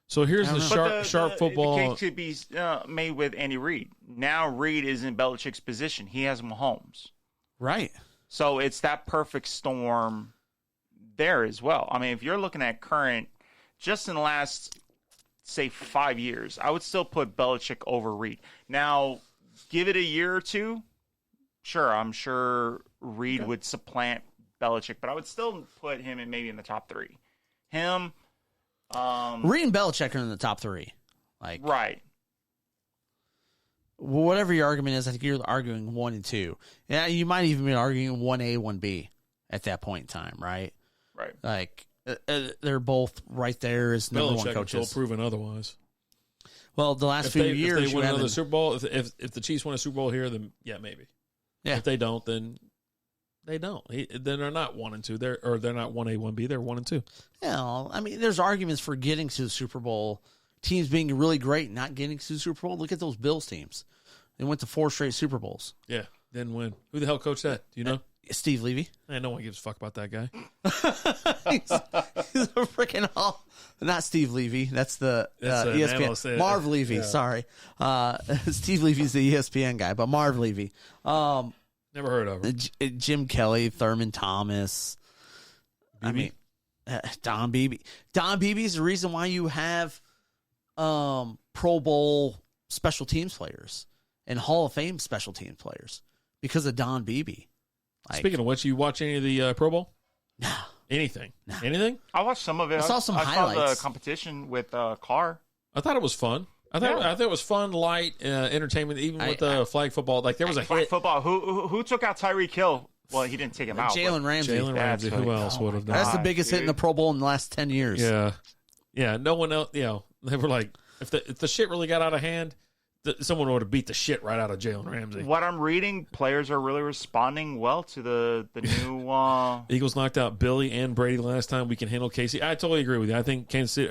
C: so here's the sharp football.
D: The case could be made with Andy Reid. Now Reid is in Belichick's position. He has Mahomes,
B: right?
D: So it's that perfect storm there as well. I mean, if you're looking at current, just in the last, say, 5 years, I would still put Belichick over Reid. Now, give it a year or two, sure, I'm sure Reid would supplant Belichick, but I would still put him maybe in the top 3. Him,
B: Reid and Belichick are in the top 3.
D: Right.
B: Whatever your argument is, I think you're arguing 1 and 2. Yeah, you might even be arguing 1A, 1B at that point in time, right?
D: Right.
B: Like, They're both right there as number one
C: Belichick
B: coaches.
C: until proven otherwise.
B: Well, the last few years,
C: if they win another Super Bowl, if the Chiefs win a Super Bowl here, then yeah, maybe.
B: Yeah.
C: If they don't, then they don't. Then they're not 1 and 2. They're not 1A, 1B. They're 1 and 2.
B: Yeah, I mean, there's arguments for getting to the Super Bowl. Teams being really great, not getting to the Super Bowl. Look at those Bills teams. They went to 4 straight Super Bowls.
C: Yeah, didn't win. Who the hell coached that? Do you know?
B: Steve Levy.
C: No one gives a fuck about that guy.
B: He's a freaking not Steve Levy. That's the ESPN.
C: Analyst.
B: Marv Levy. Yeah. Sorry, Steve Levy's the ESPN guy, but Marv Levy.
C: Never heard of him.
B: Jim Kelly, Thurman Thomas.
C: Beebe?
B: I mean, Don Beebe. Don Beebe is the reason why you have Pro Bowl special teams players and Hall of Fame special teams players because of Don Beebe.
C: Speaking of which, you watch any of the Pro Bowl?
B: No.
C: Anything?
B: No.
C: Anything?
D: I watched some of it.
B: I saw some highlights.
D: Saw the competition with Carr.
C: I thought it was fun. I thought it was fun, light entertainment, even with the flag football. Like there was a
D: flag football. Who took out Tyreek Hill? Well, he didn't take him out.
B: Jalen Ramsey.
C: Jalen Ramsey. Who else would have done?
B: That's the biggest hit in the Pro Bowl in the last 10 years.
C: Yeah. No one else. They were like, if the shit really got out of hand, someone would have beat the shit right out of Jalen Ramsey.
D: What I'm reading, players are really responding well to the new.
C: Eagles knocked out Billy and Brady last time. We can handle Casey. I totally agree with you. I think Kansas City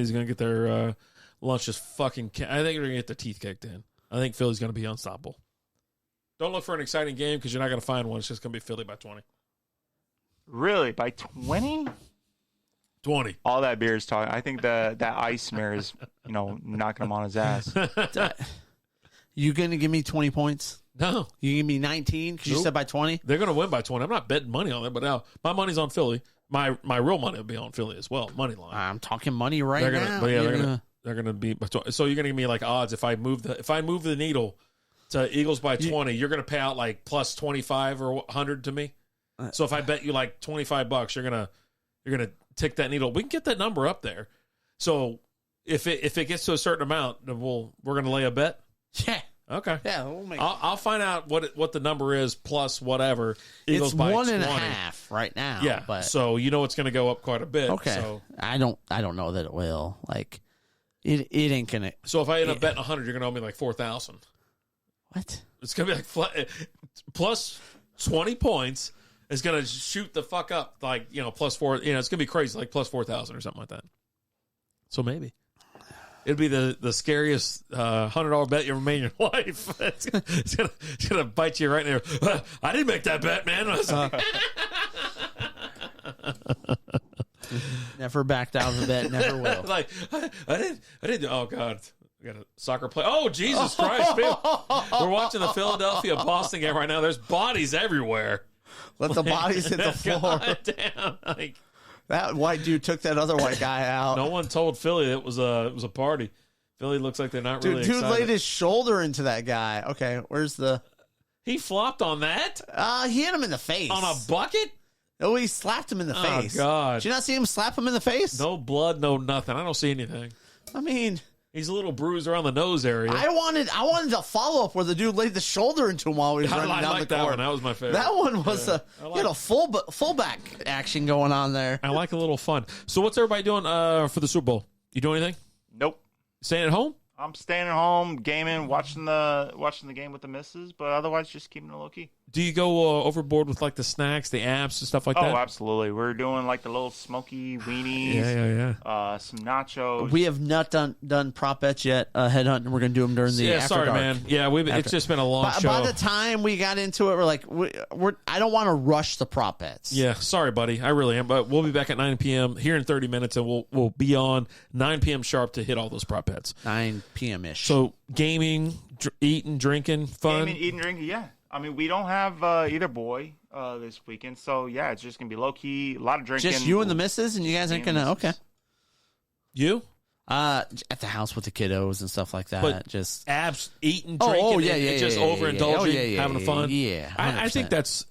C: is going to get their lunch just fucking. I think they're going to get their teeth kicked in. I think Philly's going to be unstoppable. Don't look for an exciting game because you're not going to find one. It's just going to be Philly by 20.
D: Really? By 20?
C: 20.
D: All that beer is talking. I think that ice mare is, knocking him on his ass.
B: You going to give me 20 points?
C: No.
B: You give me 19 because you said by 20?
C: They're going to win by 20. I'm not betting money on it, but now my money's on Philly. My real money will be on Philly as well. Money line.
B: I'm talking money now.
C: But yeah, they're going to be. So you're going to give me like odds if I move the needle to Eagles by 20, you're going to pay out like plus 25 or 100 to me. So if I bet you like $25, you're going to tick that needle. We can get that number up there. So if it gets to a certain amount, we're going to lay a bet.
B: Yeah.
C: Okay.
B: Yeah. We'll
C: I'll find out what the number is plus whatever. Eagles
B: it's
C: by
B: 1.5 right now.
C: Yeah.
B: But
C: so it's going to go up quite a bit.
B: Okay.
C: So
B: I don't know that it will. Like it ain't gonna.
C: So if I end up betting 100, you're going to owe me like 4,000.
B: What?
C: It's going to be like plus 20 points. Is going to shoot the fuck up, like, plus 4. It's going to be crazy, like plus 4,000 or something like that. So maybe. It'd be the scariest $100 bet you ever made in your life. It's gonna bite you right there. I didn't make that bet, man. I was like,
B: never backed out of the bet, never will.
C: Like, I didn't. Oh, God. We got a soccer play. Oh, Jesus Christ. We're watching the Philadelphia-Boston game right now. There's bodies everywhere.
B: Let the bodies hit the floor.
C: God damn. Like,
B: that white dude took that other white guy out.
C: No one told Philly it was a party. Philly looks like they're not really excited.
B: Dude laid his shoulder into that guy. Okay, where's the...
C: He flopped on that?
B: He hit him in the face.
C: On a bucket?
B: Oh, he slapped him in the face.
C: Oh, God.
B: Did you not see him slap him in the face?
C: No blood, no nothing. I don't see anything.
B: I mean...
C: He's a little bruised around the nose area.
B: I wanted to follow up where the dude laid the shoulder into him while he was running down the court.
C: That one. That was my favorite.
B: That one was he had a fullback action going on there.
C: I like a little fun. So what's everybody doing for the Super Bowl? You doing anything?
D: Nope.
C: Staying at home?
D: I'm staying at home, gaming, watching the game with the missus, but otherwise just keeping it low key.
C: Do you go overboard with like the snacks, the apps, and stuff like that?
D: Oh, absolutely. We're doing like the little smoky weenies.
C: Yeah.
D: Some nachos.
B: We have not done prop bets yet. Headhunting. We're going to do them during the after
C: sorry,
B: dark.
C: man. Yeah, it's just been a long show.
B: By the time we got into it, we're like, I don't want to rush the prop bets.
C: Yeah, sorry, buddy. I really am. But we'll be back at 9 p.m. here in 30 minutes, and we'll be on 9 p.m. sharp to hit all those prop bets.
B: 9 p.m.-ish.
C: So gaming, eating, drinking, fun.
D: Gaming, eating, drinking, yeah. I mean, we don't have either boy this weekend, so yeah, it's just gonna be low key, a lot of drinking.
B: Just you and the missus, and you guys aren't gonna. Okay.
C: You?
B: At the house with the kiddos and stuff like that.
C: But
B: just
C: abs, eating, drinking, just overindulging, having fun.
B: Yeah,
C: I think that's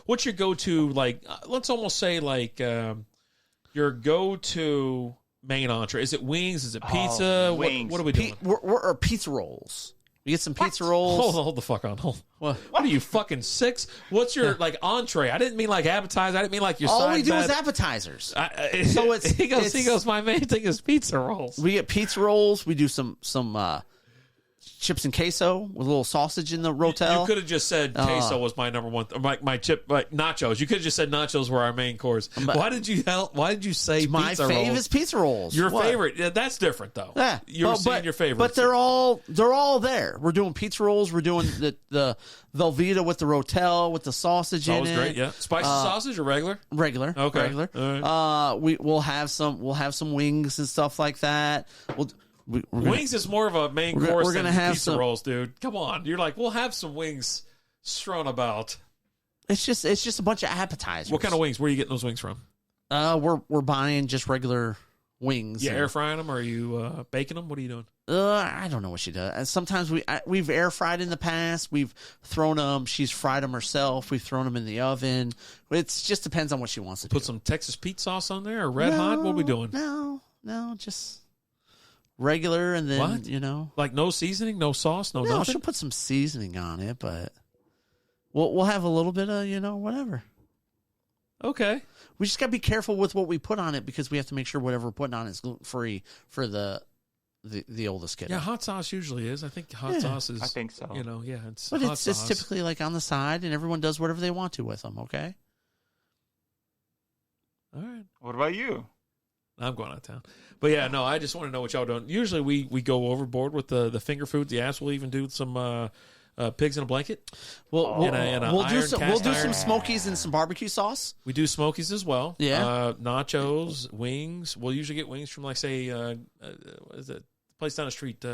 C: what's your go-to. Like, let's almost say like your go-to main entree. Is it wings? Is it pizza?
D: Wings.
C: What are we doing?
B: We're pizza rolls. We get some pizza rolls.
C: Hold the fuck on.
B: What?
C: What are you, fucking 6? What's your like entree? I didn't mean like appetizer. I didn't mean like your
B: All
C: side
B: we do
C: bed.
B: is appetizers.
C: So he goes. My main thing is pizza rolls.
B: We get pizza rolls. We do some chips and queso with a little sausage in the rotel.
C: You could have just said queso was my number one. My chip, like nachos. You could have just said nachos were our main course. Why did you say
B: my
C: pizza
B: favorite
C: rolls?
B: is pizza rolls.
C: Your
B: What?
C: favorite? Yeah, that's different though.
B: Yeah,
C: you're saying your favorite,
B: but they're all there. We're doing pizza rolls. We're doing the Velveeta with the rotel with the sausage in it.
C: That was great. Yeah, spicy sausage or regular?
B: Regular.
C: Okay.
B: Regular.
C: All right.
B: We'll have some wings and stuff like that.
C: Wings is more of a main
B: we're
C: course
B: gonna
C: than
B: have
C: pizza
B: some
C: rolls, dude. Come on, you're like, we'll have some wings strewn about.
B: It's just a bunch of appetizers.
C: What kind of wings? Where are you getting those wings from?
B: We're buying just regular wings.
C: You air frying them, or are you baking them? What are you doing?
B: I don't know what she does. Sometimes we've air fried in the past. We've thrown them. She's fried them herself. We've thrown them in the oven. It just depends on what she wants to do.
C: Put some Texas Pete sauce on there, or Red Hot. What are we doing?
B: No, just regular, and then
C: what? Like no seasoning, no sauce, no nothing.
B: She'll put some seasoning on it, but we'll have a little bit of whatever.
C: Okay.
B: We just got to be careful with what we put on it because we have to make sure whatever we're putting on is gluten free for the oldest kid.
C: Yeah, hot sauce usually is. I think hot sauce is.
D: I think so.
C: It's
B: but
C: hot sauce.
B: It's typically like on the side, and everyone does whatever they want to with them. Okay.
C: All right.
D: What about you?
C: I'm going out of town. But yeah, no, I just want to know what y'all doing. Usually we go overboard with the finger foods. Yes, we'll even do some pigs in a blanket.
B: We'll do some smokies and some barbecue sauce.
C: We do smokies as well.
B: Yeah.
C: Nachos, wings. We'll usually get wings from like say what is it? Place down the street,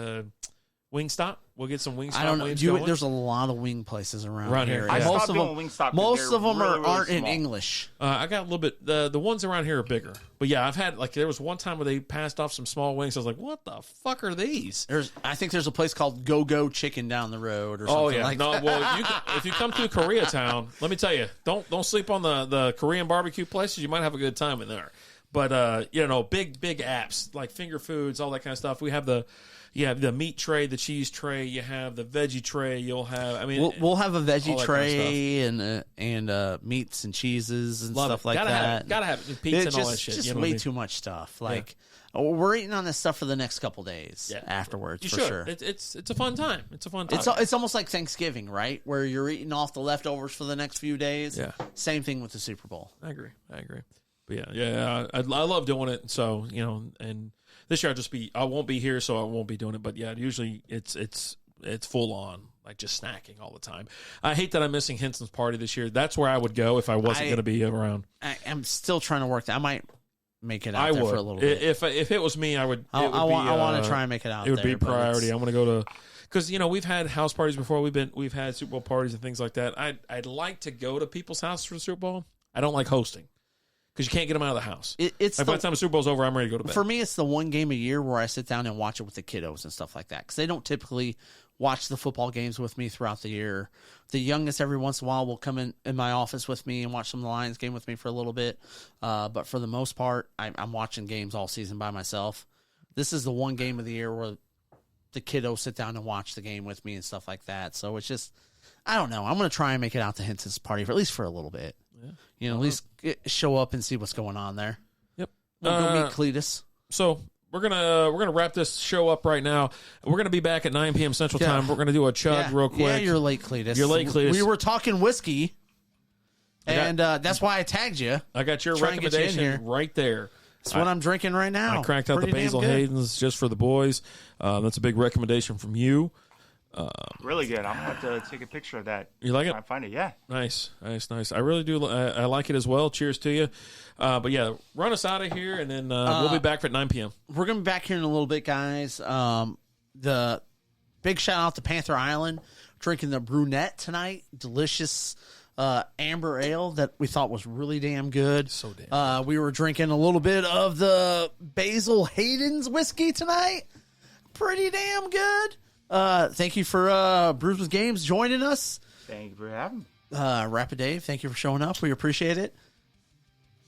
C: Wingstop. We'll get some Wingstop.
B: I don't know.
C: Wings going.
B: There's a lot of wing places around here.
D: I
B: Most
D: stopped
B: of
D: doing
B: them,
D: Wingstop.
B: most of them
D: really
B: aren't in
D: small.
B: English.
C: I got a little bit. The ones around here are bigger, but yeah, I've had like there was one time where they passed off some small wings. I was like, "What the fuck are these?"
B: I think there's a place called Go Go Chicken down the road or something.
C: Oh yeah,
B: like
C: no.
B: that.
C: Well, if you come through Koreatown, let me tell you, don't sleep on the Korean barbecue places. You might have a good time in there. But big apps like finger foods, all that kind of stuff. We have the meat tray, the cheese tray. You have the veggie tray. You'll have.
B: We'll have a veggie tray
C: kind of
B: and meats and cheeses and
C: Love
B: stuff
C: it.
B: like that.
C: Gotta have it. Pizza and all that shit.
B: Just way too much stuff. Like we're eating on this stuff for the next couple days afterwards.
C: You
B: for
C: should.
B: sure.
C: It's a fun time. It's a fun time.
B: It's almost like Thanksgiving, right? Where you're eating off the leftovers for the next few days.
C: Yeah.
B: Same thing with the Super Bowl.
C: I agree. But I love doing it. So and this year I won't be here, so I won't be doing it. But yeah, usually it's full on, like just snacking all the time. I hate that I'm missing Henson's party this year. That's where I would go if I wasn't going to be around.
B: I'm still trying to work that. I might make it out there for a little bit.
C: If it was me, I would.
B: I want to try and make it out.
C: It would be priority. I want to go to. Because we've had house parties before. We've had Super Bowl parties and things like that. I'd like to go to people's house for the Super Bowl. I don't like hosting because you can't get them out of the house. By the time the Super Bowl's over, I'm ready to go to bed.
B: For me, it's the one game a year where I sit down and watch it with the kiddos and stuff like that because they don't typically watch the football games with me throughout the year. The youngest every once in a while will come in my office with me and watch some of the Lions game with me for a little bit. But for the most part, I'm watching games all season by myself. This is the one game of the year where the kiddos sit down and watch the game with me and stuff like that. So it's just, I don't know. I'm going to try and make it out to Henson's party for at least for a little bit. Yeah. At least show up and see what's going on there.
C: Yep.
B: We'll go meet Cletus.
C: So we're gonna wrap this show up right now. We're gonna be back at 9 p.m. Central Time. We're gonna do a chug real quick.
B: Yeah, you're late, Cletus.
C: You're late, Cletus.
B: We were talking whiskey, and that's why I tagged you.
C: I got your recommendation right there.
B: That's what I'm drinking right now.
C: I cracked out the Basil Hayden's just for the boys. That's a big recommendation from you.
D: Really good. I'm going to have to take a picture of that.
C: You like it?
D: I find it, yeah.
C: Nice. I really do. I like it as well. Cheers to you. But yeah, run us out of here, and then we'll be back at 9 p.m.
B: We're going to be back here in a little bit, guys. The big shout out to Panther Island, drinking the brunette tonight. Delicious amber ale that we thought was really damn good.
C: So damn.
B: We were drinking a little bit of the Basil Hayden's whiskey tonight. Pretty damn good. Thank you for Brews with Games joining us.
D: Thank you for having me.
B: Rapid Dave, thank you for showing up. We appreciate it.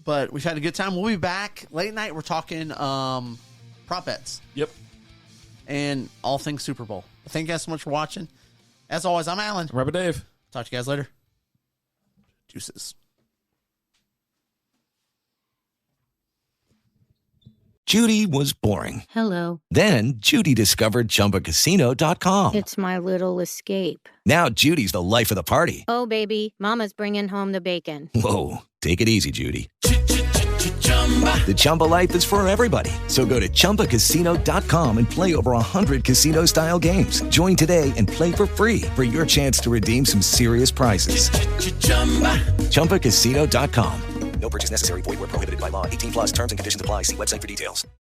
B: But we've had a good time. We'll be back late night. We're talking prop bets.
C: Yep.
B: And all things Super Bowl. Thank you guys so much for watching. As always, I'm Alan.
C: Robert Dave.
B: Talk to you guys later. Deuces.
N: Judy was boring.
O: Hello.
N: Then Judy discovered ChumbaCasino.com.
O: It's my little escape.
N: Now Judy's the life of the party.
O: Oh, baby, mama's bringing home the bacon.
N: Whoa, take it easy, Judy. The Chumba life is for everybody. So go to ChumbaCasino.com and play over 100 casino-style games. Join today and play for free for your chance to redeem some serious prizes. ChumbaCasino.com.
J: No purchase necessary. Void where prohibited by law. 18 plus terms and conditions apply. See website for details.